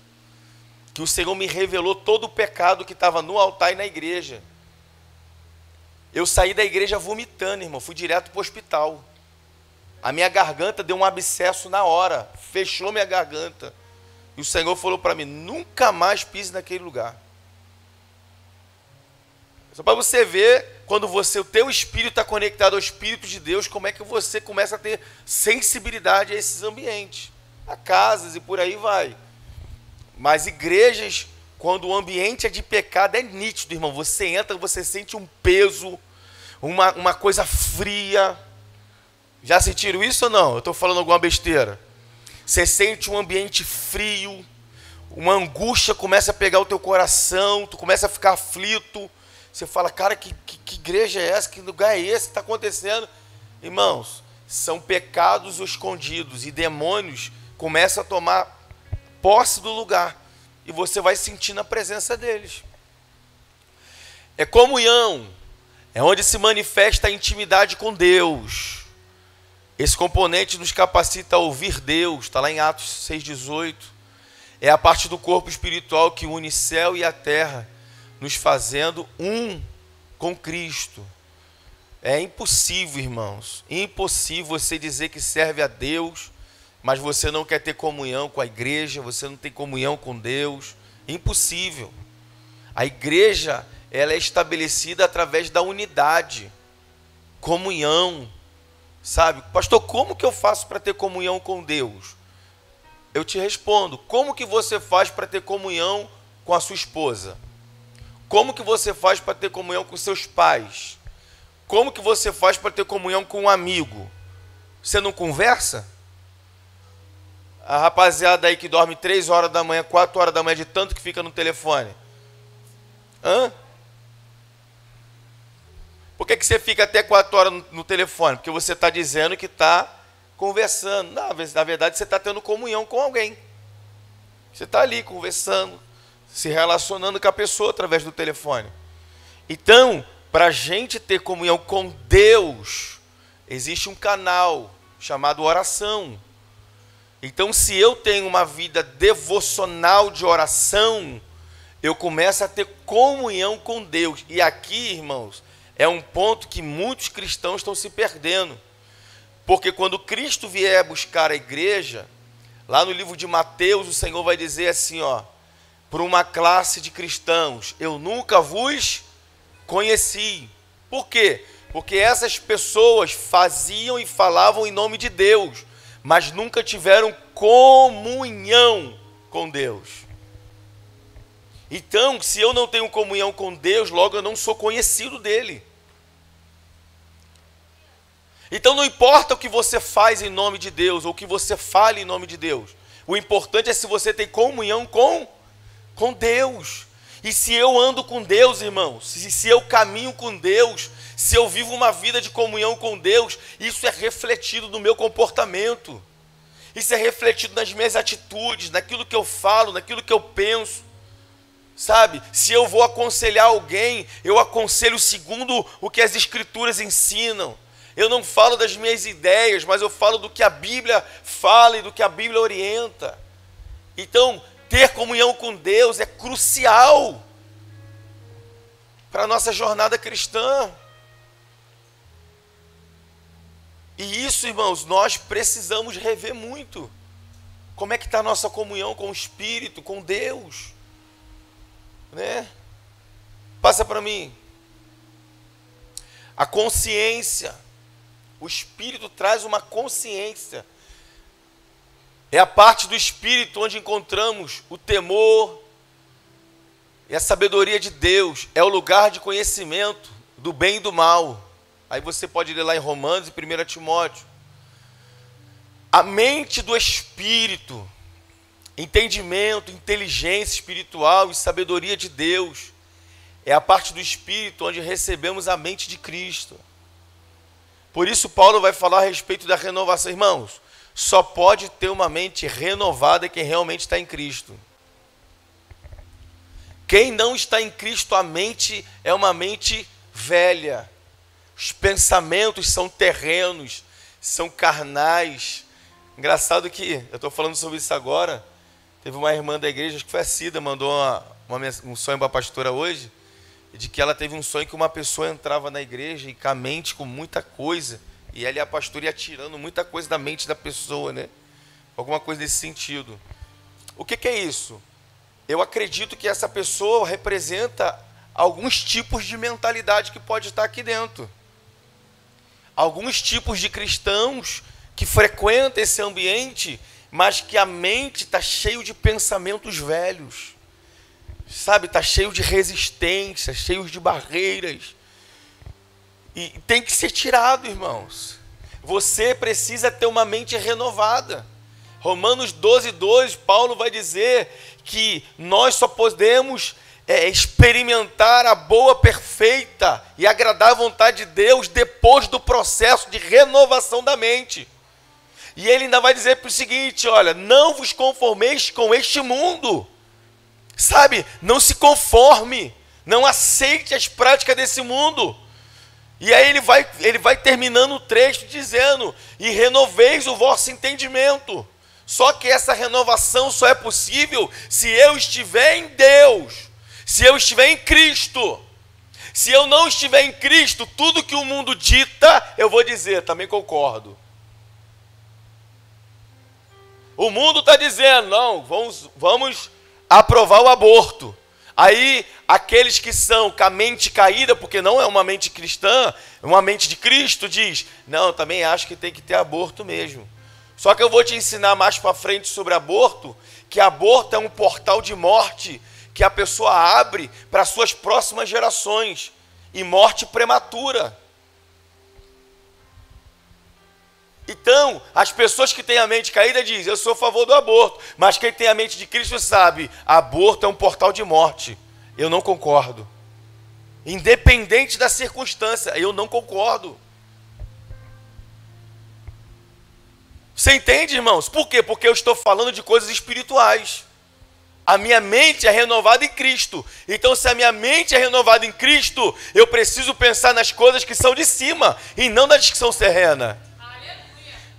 que o Senhor me revelou todo o pecado que estava no altar e na igreja. Eu saí da igreja vomitando, irmão, fui direto para o hospital. A minha garganta deu um abscesso na hora, fechou minha garganta. E o Senhor falou para mim, nunca mais pise naquele lugar. Só para você ver, quando o teu espírito está conectado ao Espírito de Deus, como é que você começa a ter sensibilidade a esses ambientes, a casas e por aí vai. Mas igrejas, quando o ambiente é de pecado, é nítido, irmão. Você entra, você sente um peso, uma coisa fria. Já sentiram isso ou não? Eu estou falando alguma besteira. Você sente um ambiente frio, uma angústia começa a pegar o teu coração, tu começa a ficar aflito. Você fala, cara, que igreja é essa? Que lugar é esse que está acontecendo? Irmãos, são pecados escondidos e demônios começam a tomar posse do lugar e você vai sentindo a presença deles. É comunhão, é onde se manifesta a intimidade com Deus. Esse componente nos capacita a ouvir Deus, está lá em Atos 6,18. É a parte do corpo espiritual que une céu e a terra, nos fazendo um com Cristo. É impossível, irmãos, impossível você dizer que serve a Deus, mas você não quer ter comunhão com a igreja, você não tem comunhão com Deus. Impossível. A igreja, ela é estabelecida através da unidade, comunhão. Sabe, pastor, como que eu faço para ter comunhão com Deus? Eu te respondo, como que você faz para ter comunhão com a sua esposa? Como que você faz para ter comunhão com seus pais? Como que você faz para ter comunhão com um amigo? Você não conversa? A rapaziada aí que dorme 3 horas da manhã, 4 horas da manhã, de tanto que fica no telefone. Hã? Por que você fica até 4 horas no telefone? Porque você está dizendo que está conversando. Na verdade, você está tendo comunhão com alguém. Você está ali conversando, se relacionando com a pessoa através do telefone. Então, para a gente ter comunhão com Deus, existe um canal chamado oração. Então, se eu tenho uma vida devocional de oração, eu começo a ter comunhão com Deus. E aqui, irmãos, é um ponto que muitos cristãos estão se perdendo. Porque quando Cristo vier buscar a igreja, lá no livro de Mateus, o Senhor vai dizer assim, ó, para uma classe de cristãos: eu nunca vos conheci. Por quê? Porque essas pessoas faziam e falavam em nome de Deus, mas nunca tiveram comunhão com Deus. Então, se eu não tenho comunhão com Deus, logo eu não sou conhecido dele. Então não importa o que você faz em nome de Deus, ou o que você fale em nome de Deus. O importante é se você tem comunhão com Deus. E se eu ando com Deus, irmãos, se eu caminho com Deus, se eu vivo uma vida de comunhão com Deus, isso é refletido no meu comportamento. Isso é refletido nas minhas atitudes, naquilo que eu falo, naquilo que eu penso. Sabe? Se eu vou aconselhar alguém, eu aconselho segundo o que as Escrituras ensinam. Eu não falo das minhas ideias, mas eu falo do que a Bíblia fala e do que a Bíblia orienta. Então, ter comunhão com Deus é crucial para a nossa jornada cristã. E isso, irmãos, nós precisamos rever muito. Como é que está a nossa comunhão com o Espírito, com Deus? Né? Passa para mim. A consciência. O Espírito traz uma consciência. É a parte do Espírito onde encontramos o temor e a sabedoria de Deus. É o lugar de conhecimento do bem e do mal. Aí você pode ler lá em Romanos e 1 Timóteo. A mente do Espírito, entendimento, inteligência espiritual e sabedoria de Deus, é a parte do Espírito onde recebemos a mente de Cristo. Por isso Paulo vai falar a respeito da renovação. Irmãos, só pode ter uma mente renovada quem realmente está em Cristo. Quem não está em Cristo, a mente é uma mente velha. Os pensamentos são terrenos, são carnais. Engraçado que, eu estou falando sobre isso agora, teve uma irmã da igreja, acho que foi a Cida, mandou um sonho para a pastora hoje, de que ela teve um sonho que uma pessoa entrava na igreja e com a mente com muita coisa, e ela e a pastora ia tirando muita coisa da mente da pessoa, né? Alguma coisa nesse sentido. O que é isso? Eu acredito que essa pessoa representa alguns tipos de mentalidade que pode estar aqui dentro. Alguns tipos de cristãos que frequentam esse ambiente, mas que a mente está cheio de pensamentos velhos. Sabe, está cheio de resistência, cheio de barreiras. E tem que ser tirado, irmãos. Você precisa ter uma mente renovada. Romanos 12:2, Paulo vai dizer que nós só podemos experimentar a boa, perfeita e agradável vontade de Deus depois do processo de renovação da mente. E ele ainda vai dizer o seguinte, olha, não vos conformeis com este mundo. Sabe, não se conforme, não aceite as práticas desse mundo. E aí ele vai terminando o trecho dizendo, e renoveis o vosso entendimento. Só que essa renovação só é possível se eu estiver em Deus, se eu estiver em Cristo. Se eu não estiver em Cristo, tudo que o mundo dita, eu vou dizer, também concordo. O mundo está dizendo, não, vamos aprovar o aborto. Aí, aqueles que são com a mente caída, porque não é uma mente cristã, é uma mente de Cristo, diz, não, também acho que tem que ter aborto mesmo. Só que eu vou te ensinar mais para frente sobre aborto, que aborto é um portal de morte que a pessoa abre para suas próximas gerações, e morte prematura. Então, as pessoas que têm a mente caída dizem, eu sou a favor do aborto, mas quem tem a mente de Cristo sabe, aborto é um portal de morte. Eu não concordo. Independente da circunstância, eu não concordo. Você entende, irmãos? Por quê? Porque eu estou falando de coisas espirituais. A minha mente é renovada em Cristo. Então, se a minha mente é renovada em Cristo, eu preciso pensar nas coisas que são de cima e não nas que são terrenas.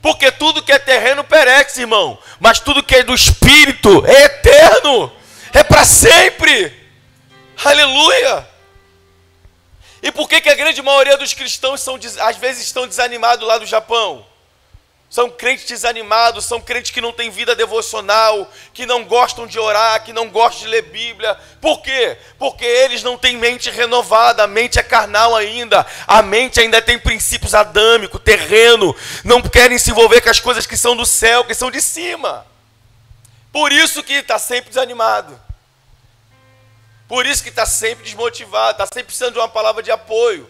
Porque tudo que é terreno perece, irmão. Mas tudo que é do Espírito é eterno. É para sempre. Aleluia! E por que a grande maioria dos cristãos às vezes estão desanimados lá do Japão? São crentes desanimados, são crentes que não têm vida devocional, que não gostam de orar, que não gostam de ler Bíblia. Por quê? Porque eles não têm mente renovada, a mente é carnal ainda, a mente ainda tem princípios adâmicos, terreno, não querem se envolver com as coisas que são do céu, que são de cima. Por isso que está sempre desanimado. Por isso que está sempre desmotivado, está sempre precisando de uma palavra de apoio,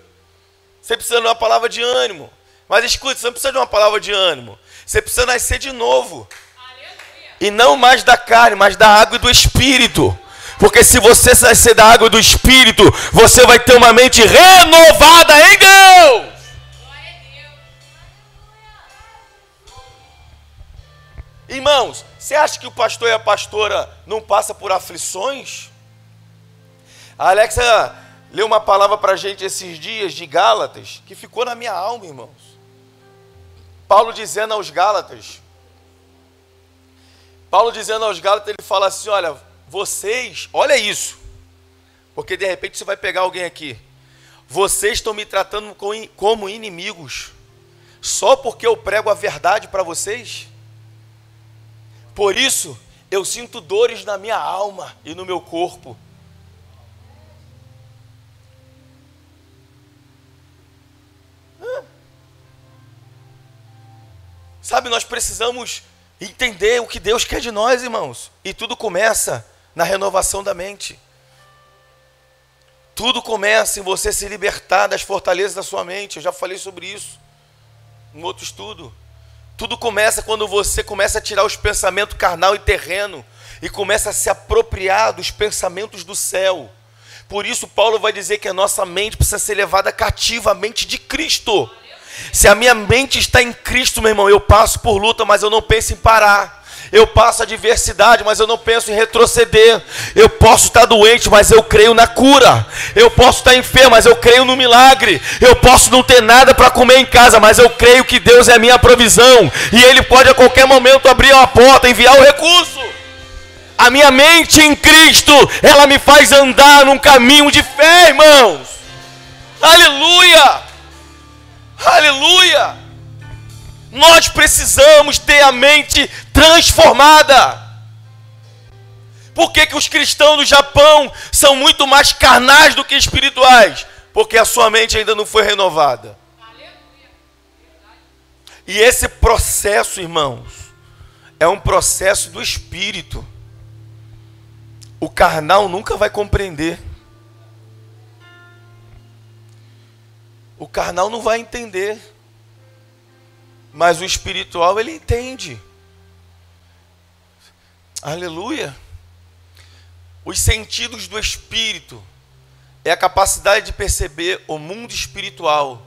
sempre precisando de uma palavra de ânimo. Mas escuta, você não precisa de uma palavra de ânimo. Você precisa nascer de novo. Aleluia. E não mais da carne, mas da água e do Espírito. Porque se você nascer da água e do Espírito, você vai ter uma mente renovada em Deus. Glória a Deus. Irmãos, você acha que o pastor e a pastora não passam por aflições? A Alexa leu uma palavra para a gente esses dias de Gálatas, que ficou na minha alma, irmãos. Paulo dizendo aos Gálatas, ele fala assim, olha, vocês, olha isso, porque de repente você vai pegar alguém aqui, vocês estão me tratando como inimigos, só porque eu prego a verdade para vocês? Por isso, eu sinto dores na minha alma e no meu corpo. Sabe, nós precisamos entender o que Deus quer de nós, irmãos. E tudo começa na renovação da mente. Tudo começa em você se libertar das fortalezas da sua mente. Eu já falei sobre isso em outro estudo. Tudo começa quando você começa a tirar os pensamentos carnal e terreno e começa a se apropriar dos pensamentos do céu. Por isso Paulo vai dizer que a nossa mente precisa ser levada cativa à mente de Cristo. Se a minha mente está em Cristo, meu irmão, eu passo por luta, mas eu não penso em parar. Eu passo adversidade, mas eu não penso em retroceder. Eu posso estar doente, mas eu creio na cura. Eu posso estar enfermo, mas eu creio no milagre. Eu posso não ter nada para comer em casa, mas eu creio que Deus é a minha provisão. E Ele pode a qualquer momento abrir uma porta, enviar o recurso. A minha mente em Cristo, ela me faz andar num caminho de fé, irmãos. Aleluia! Aleluia! Nós precisamos ter a mente transformada. Por que os cristãos do Japão são muito mais carnais do que espirituais? Porque a sua mente ainda não foi renovada. E esse processo, irmãos, é um processo do espírito. O carnal nunca vai compreender. O carnal não vai entender, mas o espiritual ele entende. Aleluia. Os sentidos do espírito é a capacidade de perceber o mundo espiritual,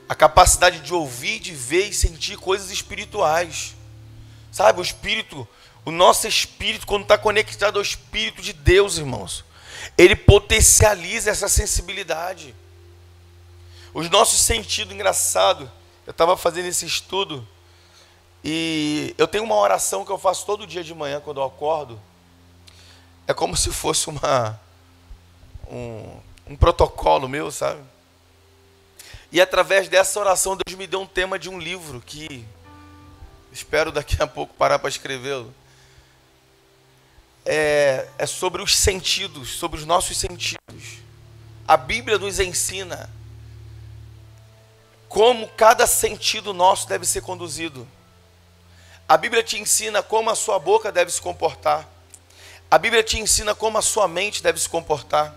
a capacidade de ouvir, de ver e sentir coisas espirituais. Sabe, o espírito, o nosso espírito, quando está conectado ao Espírito de Deus, irmãos, ele potencializa essa sensibilidade. Os nossos sentidos, engraçado, eu estava fazendo esse estudo e eu tenho uma oração que eu faço todo dia de manhã quando eu acordo. É como se fosse um protocolo meu, sabe? E através dessa oração Deus me deu um tema de um livro que espero daqui a pouco parar para escrevê-lo. É sobre os sentidos, sobre os nossos sentidos. A Bíblia nos ensina como cada sentido nosso deve ser conduzido. A Bíblia te ensina como a sua boca deve se comportar. A Bíblia te ensina como a sua mente deve se comportar.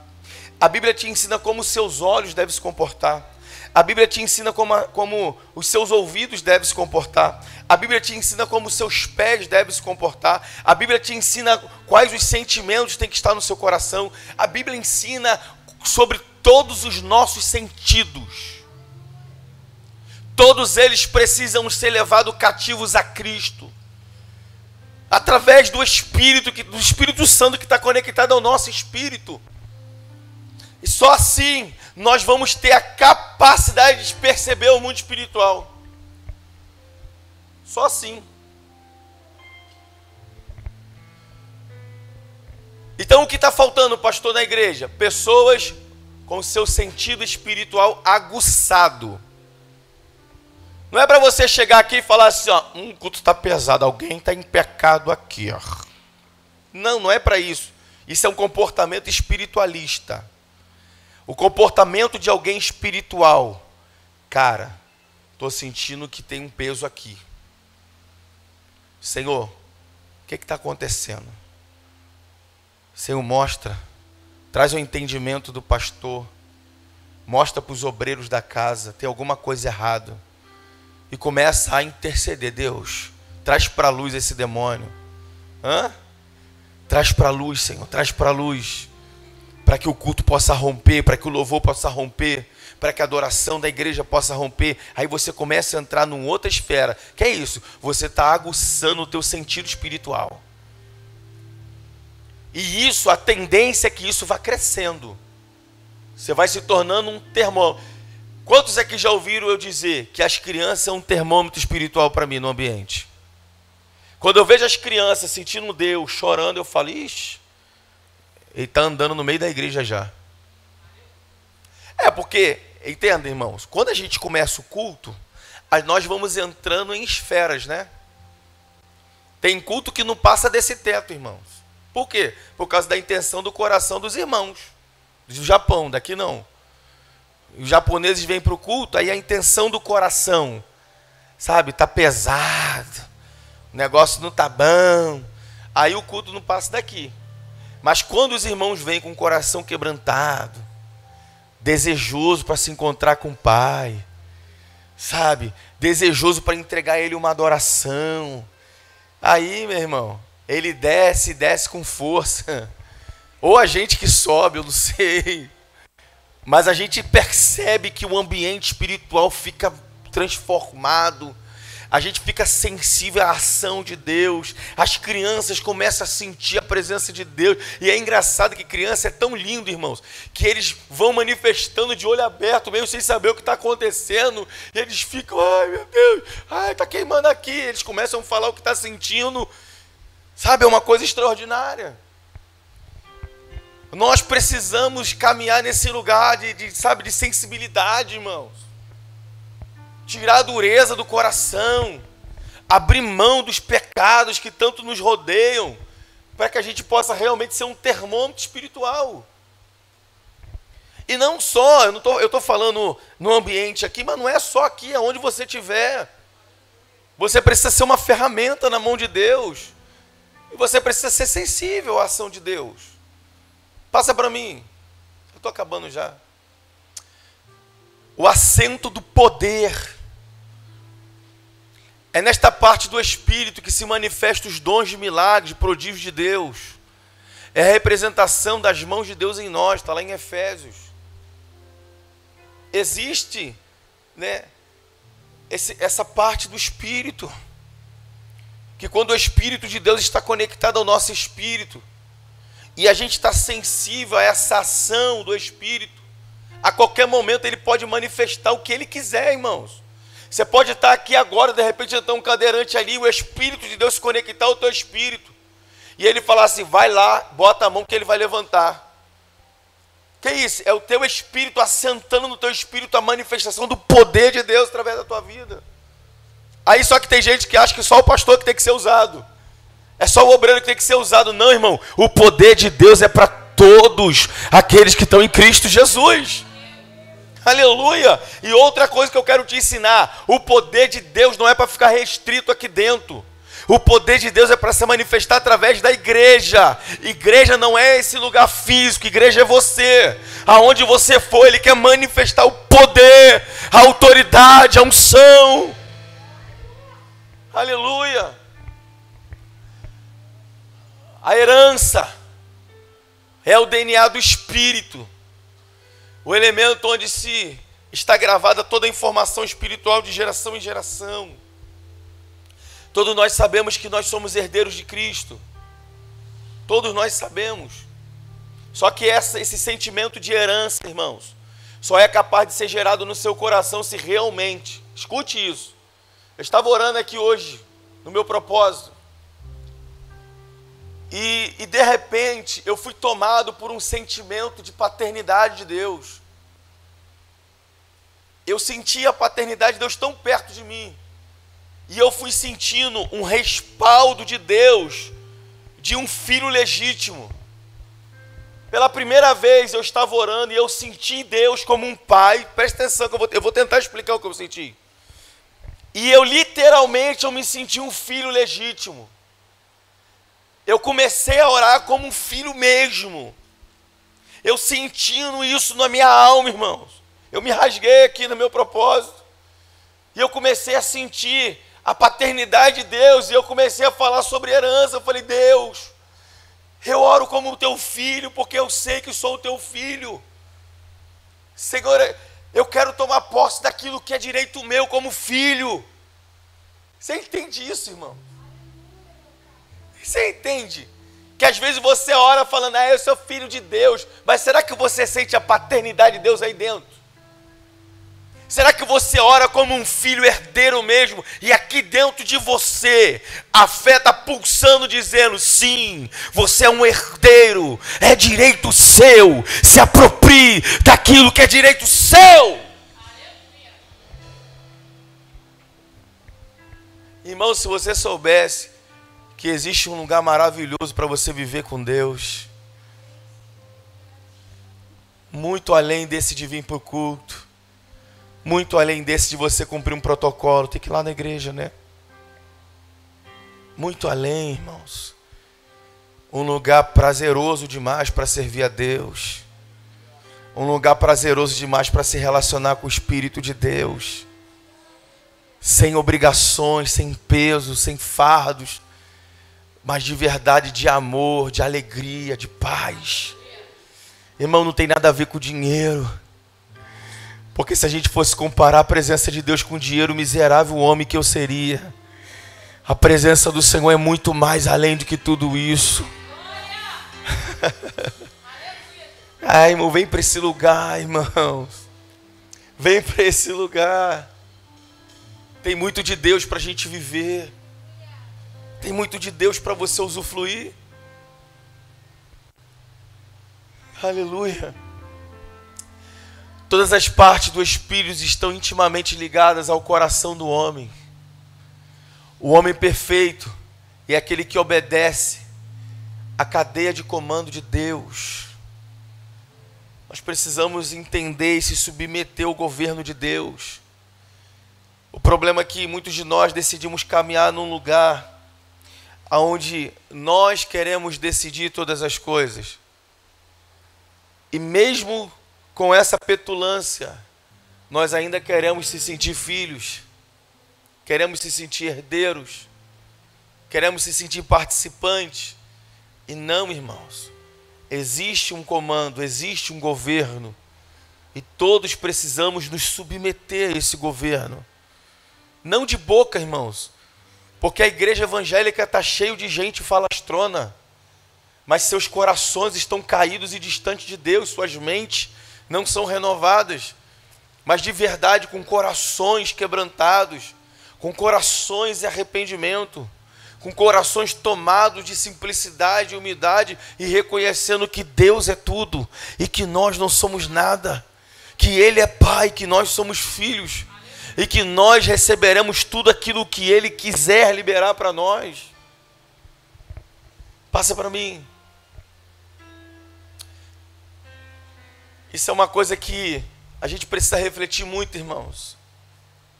A Bíblia te ensina como os seus olhos devem se comportar. A Bíblia te ensina como os seus ouvidos devem se comportar. A Bíblia te ensina como os seus pés devem se comportar. A Bíblia te ensina quais os sentimentos têm que estar no seu coração. A Bíblia ensina sobre todos os nossos sentidos. Todos eles precisam ser levados cativos a Cristo. Através do Espírito Santo que está conectado ao nosso espírito. E só assim nós vamos ter a capacidade de perceber o mundo espiritual. Só assim. E Então o que está faltando, pastor, na igreja? Pessoas com seu sentido espiritual aguçado. Não é para você chegar aqui e falar assim, ó, o culto está pesado, alguém está em pecado aqui, ó. Não, não é para isso. Isso é um comportamento espiritualista. O comportamento de alguém espiritual. Cara, estou sentindo que tem um peso aqui. Senhor, o que está acontecendo? Senhor, mostra. Traz o entendimento do pastor. Mostra para os obreiros da casa. Tem alguma coisa errada. E começa a interceder. Deus, traz para a luz esse demônio. Traz para a luz, Senhor. Traz para a luz. Para que o culto possa romper. Para que o louvor possa romper. Para que a adoração da igreja possa romper. Aí você começa a entrar numa outra esfera. Que é isso? Você está aguçando o teu sentido espiritual. E isso, a tendência é que isso vá crescendo. Você vai se tornando um termômetro. Quantos aqui já ouviram eu dizer que as crianças são um termômetro espiritual para mim no ambiente? Quando eu vejo as crianças sentindo Deus, chorando, eu falo, ixi, ele está andando no meio da igreja já. É porque, entenda, irmãos, quando a gente começa o culto, nós vamos entrando em esferas, né? Tem culto que não passa desse teto, irmãos. Por quê? Por causa da intenção do coração dos irmãos. Do Japão, daqui não. Os japoneses vêm para o culto, aí a intenção do coração, sabe, está pesado, o negócio não está bom, aí o culto não passa daqui. Mas quando os irmãos vêm com o coração quebrantado, desejoso para se encontrar com o Pai, sabe, desejoso para entregar a Ele uma adoração, aí, meu irmão, ele desce com força, ou a gente que sobe, eu não sei. Mas a gente percebe que o ambiente espiritual fica transformado. A gente fica sensível à ação de Deus. As crianças começam a sentir a presença de Deus. E é engraçado que criança é tão lindo, irmãos, que eles vão manifestando de olho aberto, meio sem saber o que está acontecendo. E eles ficam, ai meu Deus, ai, está queimando aqui. Eles começam a falar o que está sentindo. Sabe, é uma coisa extraordinária. Nós precisamos caminhar nesse lugar de sensibilidade, irmãos. Tirar a dureza do coração. Abrir mão dos pecados que tanto nos rodeiam. Para que a gente possa realmente ser um termômetro espiritual. E não só, eu estou falando no ambiente aqui, mas não é só aqui, aonde você estiver. Você precisa ser uma ferramenta na mão de Deus. E você precisa ser sensível à ação de Deus. Passa para mim. Eu estou acabando já. O assento do poder. É nesta parte do Espírito que se manifestam os dons de milagres, de prodígios de Deus. É a representação das mãos de Deus em nós. Está lá em Efésios. Existe, né, essa parte do Espírito. Que quando o Espírito de Deus está conectado ao nosso Espírito, e a gente está sensível a essa ação do Espírito, a qualquer momento ele pode manifestar o que ele quiser, irmãos. Você pode estar aqui agora, de repente está um cadeirante ali, o Espírito de Deus se conectar ao teu Espírito, e ele falar assim, vai lá, bota a mão que ele vai levantar. Que isso? É o teu Espírito assentando no teu Espírito a manifestação do poder de Deus através da tua vida. Aí só que tem gente que acha que só o pastor que tem que ser usado. É só o obreiro que tem que ser usado. Não, irmão. O poder de Deus é para todos aqueles que estão em Cristo Jesus. Aleluia. E outra coisa que eu quero te ensinar. O poder de Deus não é para ficar restrito aqui dentro. O poder de Deus é para se manifestar através da igreja. Igreja não é esse lugar físico. Igreja é você. Aonde você for, Ele quer manifestar o poder, a autoridade, a unção. Aleluia. A herança é o DNA do Espírito, o elemento onde se está gravada toda a informação espiritual de geração em geração. Todos nós sabemos que nós somos herdeiros de Cristo, todos nós sabemos, só que esse sentimento de herança, irmãos, só é capaz de ser gerado no seu coração se realmente, escute isso, eu estava orando aqui hoje, no meu propósito, E de repente eu fui tomado por um sentimento de paternidade de Deus. Eu senti a paternidade de Deus tão perto de mim. E eu fui sentindo um respaldo de Deus, de um filho legítimo. Pela primeira vez eu estava orando e eu senti Deus como um pai. Presta atenção que eu vou tentar explicar o que eu senti. E eu literalmente me senti um filho legítimo. Eu comecei a orar como um filho mesmo. Eu sentindo isso na minha alma, irmãos. Eu me rasguei aqui no meu propósito. E eu comecei a sentir a paternidade de Deus. E eu comecei a falar sobre herança. Eu falei, Deus, eu oro como o teu filho, porque eu sei que sou o teu filho. Senhor, eu quero tomar posse daquilo que é direito meu como filho. Você entende isso, irmão? Você entende? Que às vezes você ora falando, eu sou filho de Deus. Mas será que você sente a paternidade de Deus aí dentro? Será que você ora como um filho herdeiro mesmo? E aqui dentro de você, a fé está pulsando dizendo, sim, você é um herdeiro, é direito seu, se aproprie daquilo que é direito seu. Irmão, se você soubesse que existe um lugar maravilhoso para você viver com Deus, muito além desse de vir para o culto, muito além desse de você cumprir um protocolo, tem que ir lá na igreja, né? Muito além, irmãos. Um lugar prazeroso demais para servir a Deus. Um lugar prazeroso demais para se relacionar com o Espírito de Deus. Sem obrigações, sem peso, sem fardos, mas de verdade, de amor, de alegria, de paz. Irmão, não tem nada a ver com dinheiro. Porque se a gente fosse comparar a presença de Deus com o dinheiro, miserável homem que eu seria. A presença do Senhor é muito mais além do que tudo isso. Ai, irmão, vem para esse lugar, irmãos. Vem para esse lugar. Tem muito de Deus para a gente viver. Tem muito de Deus para você usufruir. Aleluia. Todas as partes do Espírito estão intimamente ligadas ao coração do homem. O homem perfeito é aquele que obedece à cadeia de comando de Deus. Nós precisamos entender e se submeter ao governo de Deus. O problema é que muitos de nós decidimos caminhar num lugar onde nós queremos decidir todas as coisas. E mesmo com essa petulância, nós ainda queremos se sentir filhos, queremos se sentir herdeiros, queremos se sentir participantes. E não, irmãos, existe um comando, existe um governo, e todos precisamos nos submeter a esse governo. Não de boca, irmãos, porque a igreja evangélica está cheia de gente falastrona, mas seus corações estão caídos e distantes de Deus, suas mentes não são renovadas, mas de verdade com corações quebrantados, com corações em arrependimento, com corações tomados de simplicidade e humildade e reconhecendo que Deus é tudo e que nós não somos nada, que Ele é Pai, que nós somos filhos e que nós receberemos tudo aquilo que Ele quiser liberar para nós. Passa para mim. Isso é uma coisa que a gente precisa refletir muito, irmãos,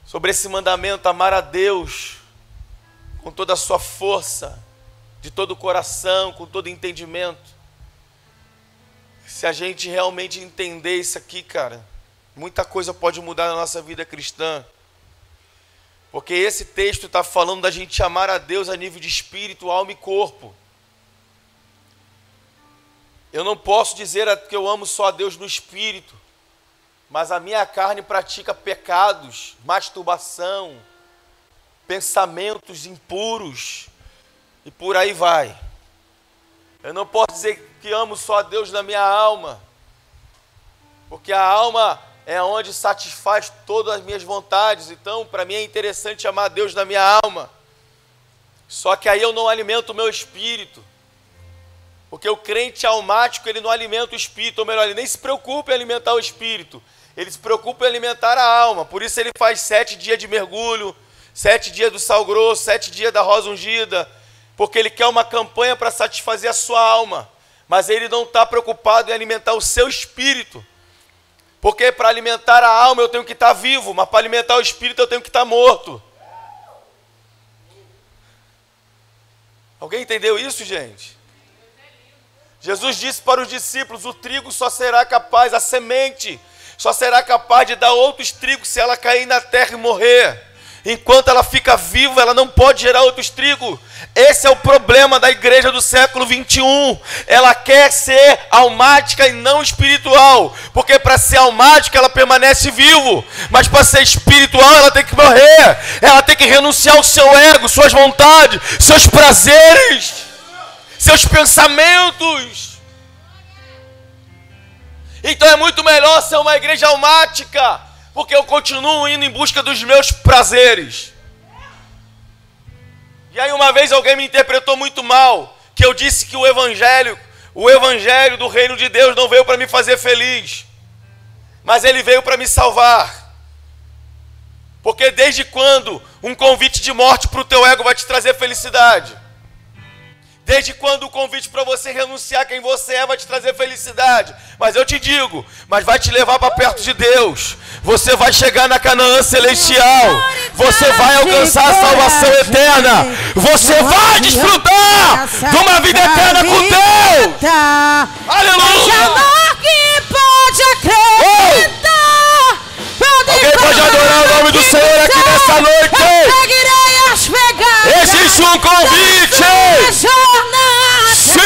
sobre esse mandamento, amar a Deus com toda a sua força, de todo o coração, com todo o entendimento. Se a gente realmente entender isso aqui, cara, muita coisa pode mudar na nossa vida cristã. Porque esse texto está falando da gente amar a Deus a nível de espírito, alma e corpo. Eu não posso dizer que eu amo só a Deus no espírito, mas a minha carne pratica pecados, masturbação, pensamentos impuros, e por aí vai. Eu não posso dizer que amo só a Deus na minha alma, porque a alma é onde satisfaz todas as minhas vontades. Então, para mim é interessante amar a Deus na minha alma. Só que aí eu não alimento o meu espírito. Porque o crente almático, ele não alimenta o espírito, ou melhor, ele nem se preocupa em alimentar o espírito. Ele se preocupa em alimentar a alma. Por isso ele faz 7 dias de mergulho, 7 dias do sal grosso, 7 dias da rosa ungida. Porque ele quer uma campanha para satisfazer a sua alma. Mas ele não está preocupado em alimentar o seu espírito. Porque para alimentar a alma eu tenho que estar vivo, mas para alimentar o espírito eu tenho que estar morto. Alguém entendeu isso, gente? Jesus disse para os discípulos, o trigo só será capaz, a semente, só será capaz de dar outros trigos se ela cair na terra e morrer. Enquanto ela fica viva, ela não pode gerar outros trigos. Esse é o problema da igreja do século 21. Ela quer ser almática e não espiritual. Porque para ser almática ela permanece vivo. Mas para ser espiritual ela tem que morrer. Ela tem que renunciar ao seu ego, suas vontades, seus prazeres, seus pensamentos. Então é muito melhor ser uma igreja almática, porque eu continuo indo em busca dos meus prazeres. E aí uma vez alguém me interpretou muito mal, que eu disse que o evangelho do reino de Deus não veio para me fazer feliz, mas ele veio para me salvar. Porque desde quando um convite de morte para o teu ego vai te trazer felicidade? Desde quando o convite para você renunciar a quem você é vai te trazer felicidade? Mas eu te digo, mas vai te levar para perto de Deus. Você vai chegar na Canaã celestial. Você vai alcançar a salvação eterna. Você vai desfrutar de uma vida eterna com Deus. Aleluia! Alguém pode adorar o nome do Senhor aqui nessa noite? Existe um convite! Sim!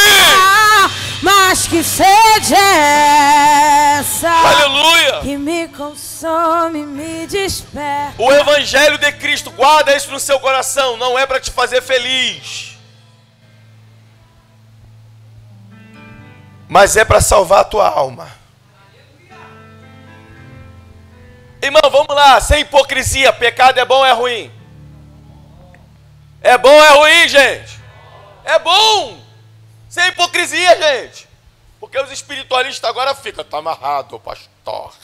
Mas que sede é essa? Aleluia! Que me consome, me desperta. O Evangelho de Cristo, guarda isso no seu coração, não é para te fazer feliz, mas é para salvar a tua alma. Irmão, vamos lá, sem hipocrisia, pecado é bom ou é ruim? É bom ou é ruim, gente? É bom! Sem hipocrisia, gente. Porque os espiritualistas agora ficam, tá amarrado, pastor.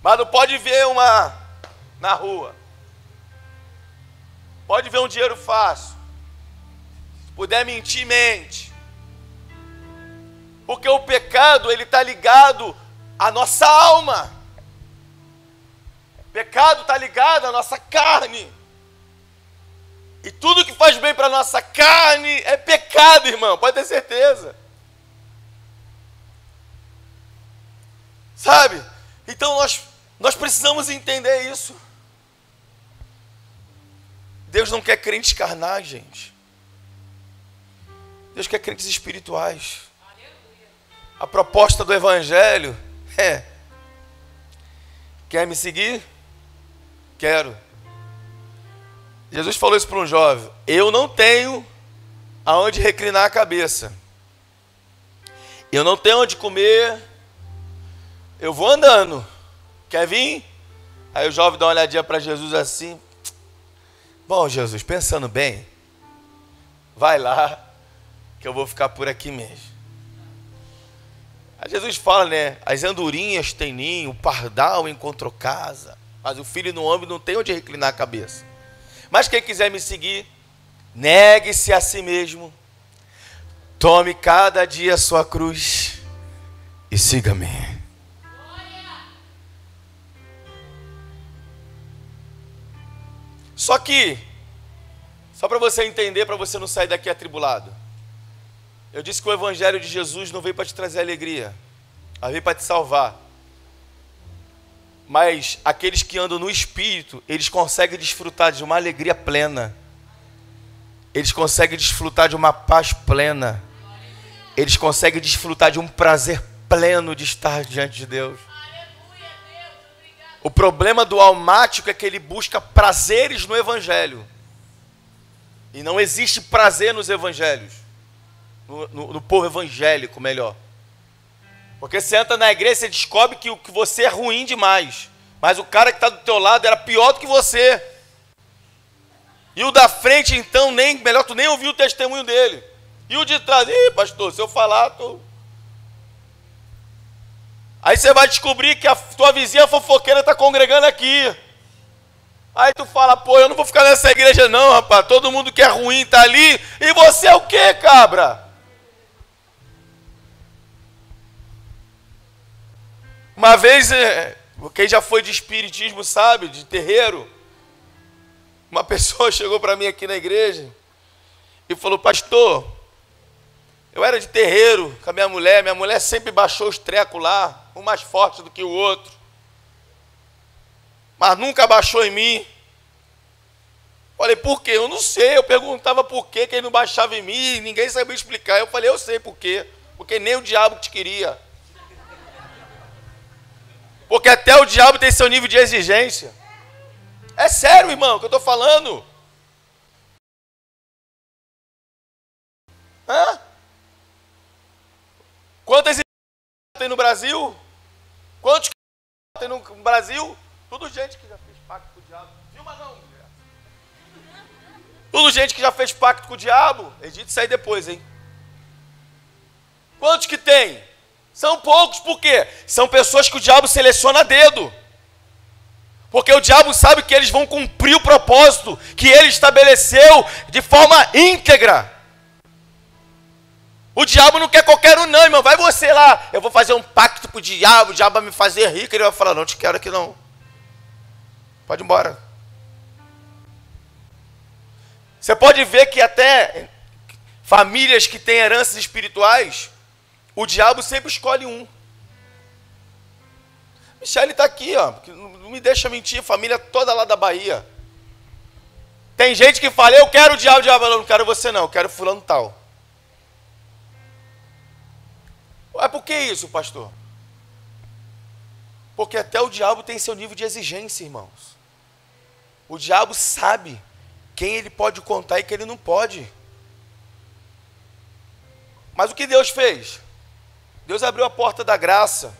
Mas não pode ver uma na rua. Pode ver um dinheiro fácil. Se puder mentir, mente. Porque o pecado, ele está ligado à nossa alma. O pecado está ligado à nossa carne. E tudo que faz bem para a nossa carne é pecado, irmão, pode ter certeza. Sabe? Então nós precisamos entender isso. Deus não quer crentes carnais, gente. Deus quer crentes espirituais. A proposta do Evangelho é: quer me seguir? Quero. Jesus falou isso para um jovem: eu não tenho aonde reclinar a cabeça, eu não tenho onde comer, eu vou andando, quer vir? Aí o jovem dá uma olhadinha para Jesus assim: bom, Jesus, pensando bem, vai lá, que eu vou ficar por aqui mesmo. Aí Jesus fala, né, as andorinhas têm ninho, o pardal encontrou casa, mas o filho do homem não tem onde reclinar a cabeça. Mas quem quiser me seguir, negue-se a si mesmo, tome cada dia a sua cruz e siga-me. Só para você entender, para você não sair daqui atribulado, eu disse que o Evangelho de Jesus não veio para te trazer alegria, mas veio para te salvar. Mas aqueles que andam no Espírito, eles conseguem desfrutar de uma alegria plena. Eles conseguem desfrutar de uma paz plena. Eles conseguem desfrutar de um prazer pleno de estar diante de Deus. O problema do almático é que ele busca prazeres no Evangelho. E não existe prazer nos Evangelhos. No povo evangélico, melhor. Porque você entra na igreja e descobre que você é ruim demais. Mas o cara que está do teu lado era pior do que você. E o da frente, então, melhor tu nem ouvir o testemunho dele. E o de trás, ih, pastor, se eu falar, tu... Aí você vai descobrir que a tua vizinha fofoqueira está congregando aqui. Aí tu fala, pô, eu não vou ficar nessa igreja não, rapaz. Todo mundo que é ruim tá ali. E você é o quê, cabra? Uma vez, quem já foi de espiritismo sabe, de terreiro, uma pessoa chegou para mim aqui na igreja e falou, pastor, eu era de terreiro com a minha mulher sempre baixou os trecos lá, um mais forte do que o outro, mas nunca baixou em mim. Falei, por quê? Eu não sei, eu perguntava por quê que ele não baixava em mim, ninguém sabia explicar. Eu falei, eu sei por quê, porque nem o diabo te queria. Porque até o diabo tem seu nível de exigência. É sério, irmão, que eu estou falando. Hã? Quantas tem no Brasil? Quantos tem no Brasil? Tudo gente que já fez pacto com o diabo. Filma não, mulher. Tudo gente que já fez pacto com o diabo. Edita isso aí depois, hein? Quantos que tem? São poucos, por quê? São pessoas que o diabo seleciona a dedo. Porque o diabo sabe que eles vão cumprir o propósito que ele estabeleceu de forma íntegra. O diabo não quer qualquer um não, irmão. Vai você lá, eu vou fazer um pacto com o diabo vai me fazer rico. Ele vai falar, não te quero aqui não. Pode ir embora. Você pode ver que até famílias que têm heranças espirituais, o diabo sempre escolhe um. Michele está aqui, ó, não me deixa mentir, família toda lá da Bahia. Tem gente que fala, eu quero o diabo, eu não quero você não, eu quero fulano tal. É por que isso, pastor? Porque até o diabo tem seu nível de exigência, irmãos. O diabo sabe quem ele pode contar e quem ele não pode. Mas o que Deus fez? Deus abriu a porta da graça.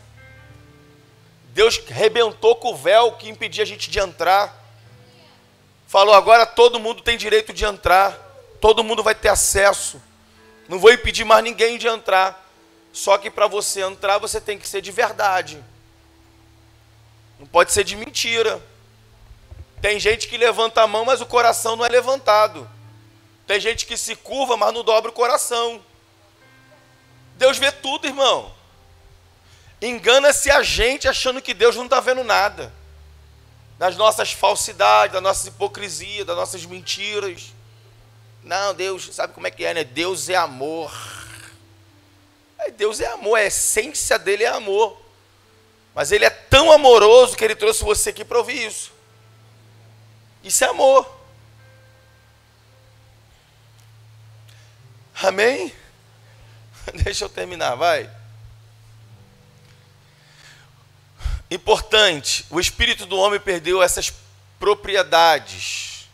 Deus rebentou com o véu que impedia a gente de entrar. Falou, agora todo mundo tem direito de entrar. Todo mundo vai ter acesso. Não vou impedir mais ninguém de entrar. Só que para você entrar, você tem que ser de verdade. Não pode ser de mentira. Tem gente que levanta a mão, mas o coração não é levantado. Tem gente que se curva, mas não dobra o coração. Deus vê tudo, irmão. Engana-se a gente achando que Deus não está vendo nada. Das nossas falsidades, das nossas hipocrisias, das nossas mentiras. Não, Deus, sabe como é que é, né? Deus é amor. Deus é amor, a essência dele é amor. Mas ele é tão amoroso que ele trouxe você aqui para ouvir isso. Isso é amor. Amém? Deixa eu terminar, vai. Importante, o espírito do homem perdeu essas propriedades.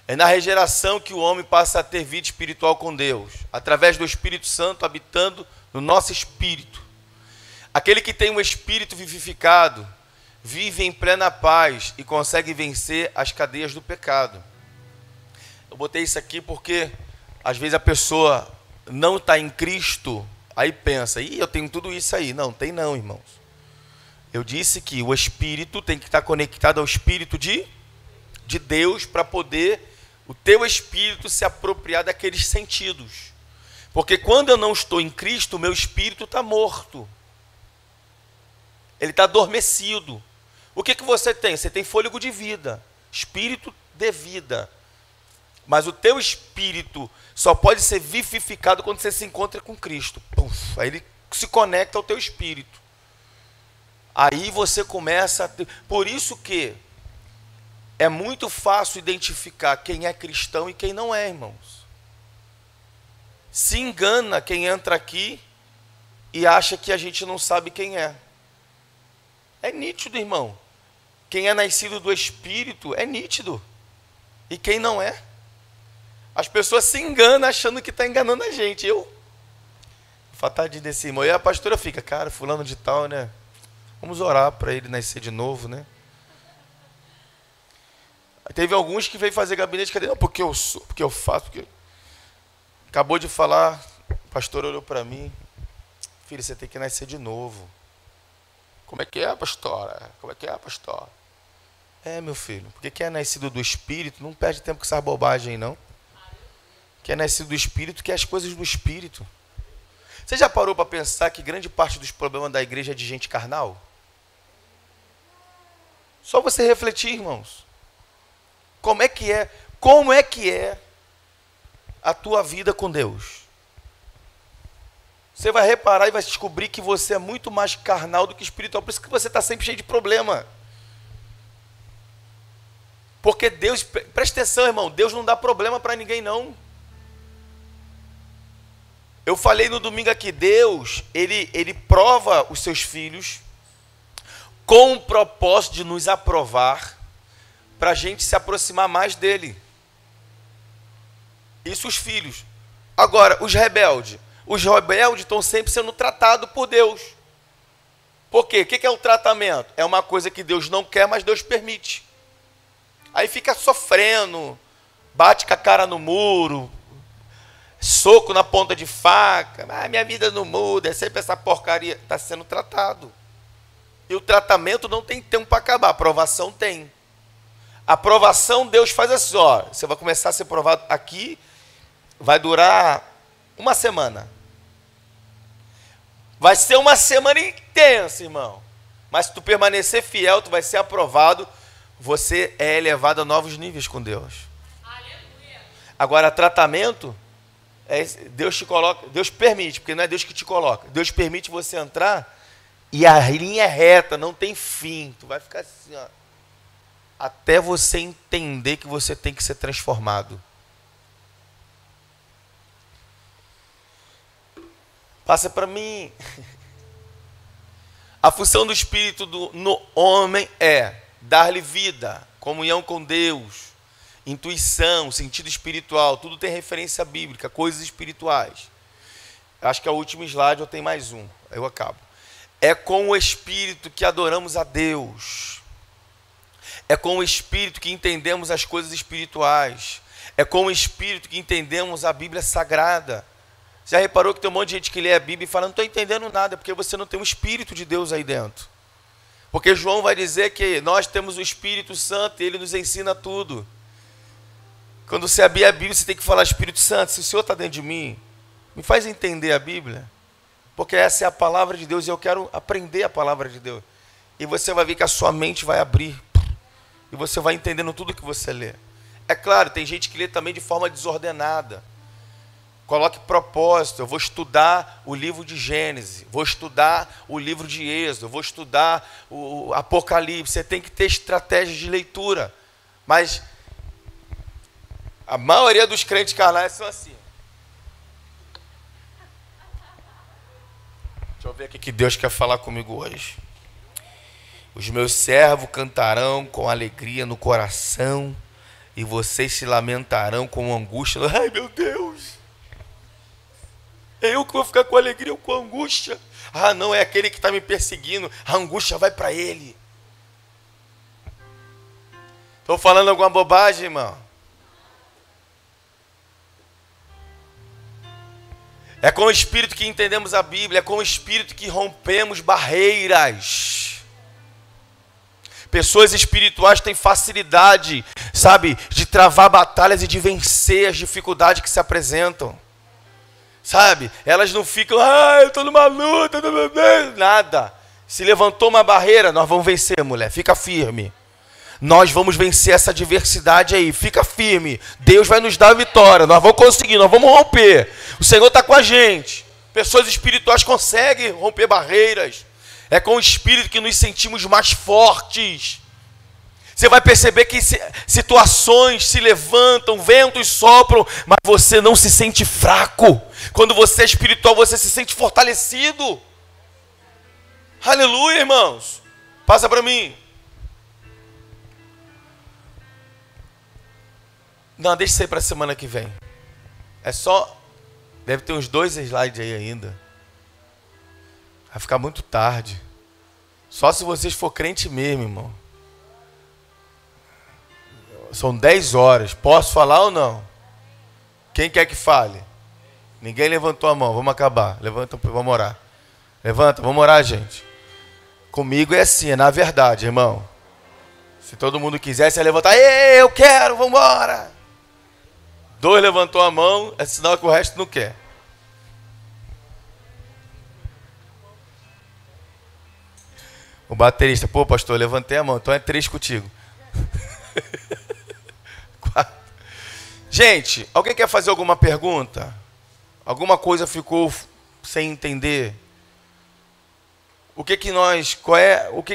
É na regeneração que o homem passa a ter vida espiritual com Deus, através do Espírito Santo habitando no nosso espírito. Aquele que tem um espírito vivificado vive em plena paz e consegue vencer as cadeias do pecado. Eu botei isso aqui porque às vezes a pessoa não está em Cristo, aí pensa, eu tenho tudo isso aí. Não, tem não, irmãos. Eu disse que o espírito tem que estar conectado ao espírito de Deus para poder o teu espírito se apropriar daqueles sentidos. Porque quando eu não estou em Cristo, o meu espírito está morto. Ele está adormecido. O que você tem? Você tem fôlego de vida, espírito de vida. Mas o teu espírito só pode ser vivificado quando você se encontra com Cristo. Puf, aí ele se conecta ao teu espírito. Aí você começa a ter... Por isso que é muito fácil identificar quem é cristão e quem não é, irmãos. Se engana quem entra aqui e acha que a gente não sabe quem é. É nítido, irmão. Quem é nascido do Espírito é nítido. E quem não é? As pessoas se enganam achando que está enganando a gente. Fatalidade desse irmão. E a pastora fica, cara, fulano de tal, né? Vamos orar para ele nascer de novo, né? Teve alguns que veio fazer gabinete de cadeira. Não, porque eu sou, porque eu faço, porque... Acabou de falar pastor olhou para mim, filho, você tem que nascer de novo. Como é que é, pastora? Como é que é, pastor? Meu filho, porque quem é nascido do Espírito não perde tempo com essa bobagem, não. Quem é nascido do Espírito quer as coisas do Espírito. Você já parou para pensar que grande parte dos problemas da igreja é de gente carnal? Só você refletir, irmãos. Como é que é a tua vida com Deus? Você vai reparar e vai descobrir que você é muito mais carnal do que espiritual. Por isso que você está sempre cheio de problema. Porque Deus, presta atenção, irmão, Deus não dá problema para ninguém, não. Eu falei no domingo aqui, Deus, ele prova os seus filhos com o propósito de nos aprovar para a gente se aproximar mais dele. Isso os filhos. Agora, os rebeldes estão sempre sendo tratados por Deus. Por quê? O que é o tratamento? É uma coisa que Deus não quer, mas Deus permite. Aí fica sofrendo, bate com a cara no muro, soco na ponta de faca. Minha vida não muda, é sempre essa porcaria. Está sendo tratado. E o tratamento não tem tempo para acabar, a aprovação tem. A aprovação Deus faz assim, ó, você vai começar a ser provado aqui, vai durar uma semana. Vai ser uma semana intensa, irmão. Mas se tu permanecer fiel, tu vai ser aprovado. Você é elevado a novos níveis com Deus. Aleluia. Agora, tratamento, Deus te coloca, Deus permite, porque não é Deus que te coloca. Deus permite você entrar e a linha é reta, não tem fim. Tu vai ficar assim, ó, até você entender que você tem que ser transformado. Passa para mim. A função do Espírito no homem é dar-lhe vida, comunhão com Deus, intuição, sentido espiritual, tudo tem referência bíblica, coisas espirituais. Acho que é o último slide, eu tenho mais um, aí eu acabo. É com o Espírito que adoramos a Deus. É com o Espírito que entendemos as coisas espirituais. É com o Espírito que entendemos a Bíblia Sagrada. Já reparou que tem um monte de gente que lê a Bíblia e fala, não estou entendendo nada, porque você não tem o Espírito de Deus aí dentro. Porque João vai dizer que nós temos o Espírito Santo e ele nos ensina tudo. Quando você abrir a Bíblia, você tem que falar, Espírito Santo, se o Senhor está dentro de mim, me faz entender a Bíblia. Porque essa é a palavra de Deus e eu quero aprender a palavra de Deus. E você vai ver que a sua mente vai abrir. E você vai entendendo tudo que você lê. É claro, tem gente que lê também de forma desordenada. Coloque propósito, eu vou estudar o livro de Gênesis, vou estudar o livro de Êxodo, vou estudar o Apocalipse. Você tem que ter estratégias de leitura. Mas a maioria dos crentes carnais são assim. Deixa eu ver o que Deus quer falar comigo hoje. Os meus servos cantarão com alegria no coração e vocês se lamentarão com angústia. Ai, meu Deus! Eu que vou ficar com alegria ou com angústia? Ah, não, é aquele que está me perseguindo. A angústia vai para ele. Estou falando alguma bobagem, irmão? É com o Espírito que entendemos a Bíblia. É com o Espírito que rompemos barreiras. Pessoas espirituais têm facilidade, sabe, de travar batalhas e de vencer as dificuldades que se apresentam. Sabe, elas não ficam, eu estou numa luta, nada. Se levantou uma barreira, nós vamos vencer, mulher, fica firme. Nós vamos vencer essa adversidade aí, fica firme. Deus vai nos dar a vitória, nós vamos conseguir, nós vamos romper. O Senhor está com a gente. Pessoas espirituais conseguem romper barreiras. É com o Espírito que nos sentimos mais fortes. Você vai perceber que situações se levantam, ventos sopram, mas você não se sente fraco. Quando você é espiritual, você se sente fortalecido. Aleluia, irmãos. Passa para mim. Não, deixa isso aí para a semana que vem. É só... Deve ter uns 2 slides aí ainda. Vai ficar muito tarde. Só se vocês for crente mesmo, irmão. São 10 horas. Posso falar ou não? Quem quer que fale? Ninguém levantou a mão, vamos acabar. Levanta, vamos orar. Levanta, vamos orar, gente. Comigo é assim, é na verdade, irmão. Se todo mundo quisesse, ia levantar. Ei, eu quero, vamos embora. 2 levantou a mão, é sinal que o resto não quer. O baterista, pô, pastor, levantei a mão, então é 3 contigo. 4. Gente, alguém quer fazer alguma pergunta? Alguma coisa ficou sem entender? O que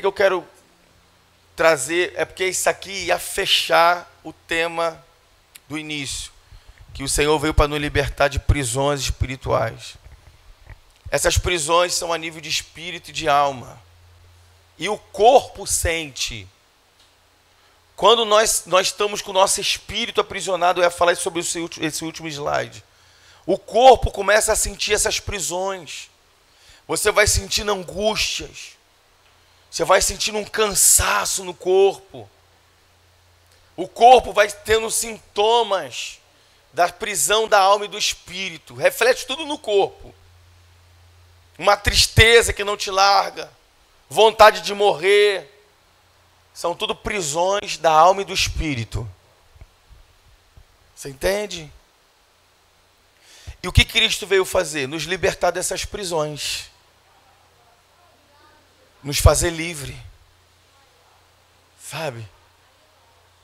eu quero trazer é porque isso aqui ia fechar o tema do início, que o Senhor veio para nos libertar de prisões espirituais. Essas prisões são a nível de espírito e de alma. E o corpo sente. Quando nós estamos com o nosso espírito aprisionado, eu ia falar sobre esse último slide. O corpo começa a sentir essas prisões. Você vai sentindo angústias. Você vai sentindo um cansaço no corpo. O corpo vai tendo sintomas da prisão da alma e do espírito. Reflete tudo no corpo. Uma tristeza que não te larga. Vontade de morrer. São tudo prisões da alma e do espírito. Você entende? E o que Cristo veio fazer? Nos libertar dessas prisões. Nos fazer livre. Sabe?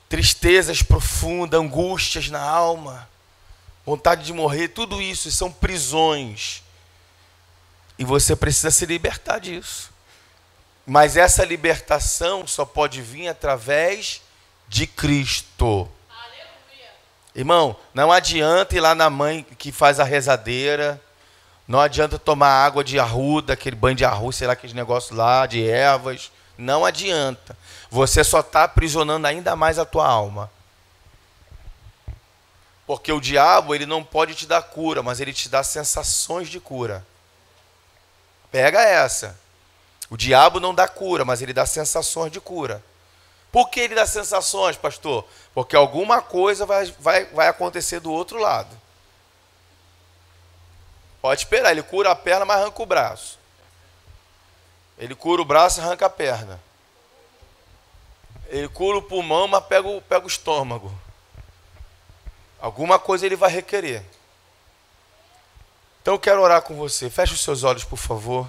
Tristezas profundas, angústias na alma, vontade de morrer, tudo isso são prisões. E você precisa se libertar disso. Mas essa libertação só pode vir através de Cristo. Aleluia. Irmão, não adianta ir lá na mãe que faz a rezadeira. Não adianta tomar água de arruda, aquele banho de arruda, sei lá, aquele negócio lá, de ervas. Não adianta. Você só está aprisionando ainda mais a tua alma. Porque o diabo, ele não pode te dar cura, mas ele te dá sensações de cura. Pega essa. O diabo não dá cura, mas ele dá sensações de cura. Por que ele dá sensações, pastor? Porque alguma coisa vai acontecer do outro lado. Pode esperar, ele cura a perna, mas arranca o braço. Ele cura o braço e arranca a perna. Ele cura o pulmão, mas pega o estômago. Alguma coisa ele vai requerer. Então eu quero orar com você. Feche os seus olhos, por favor.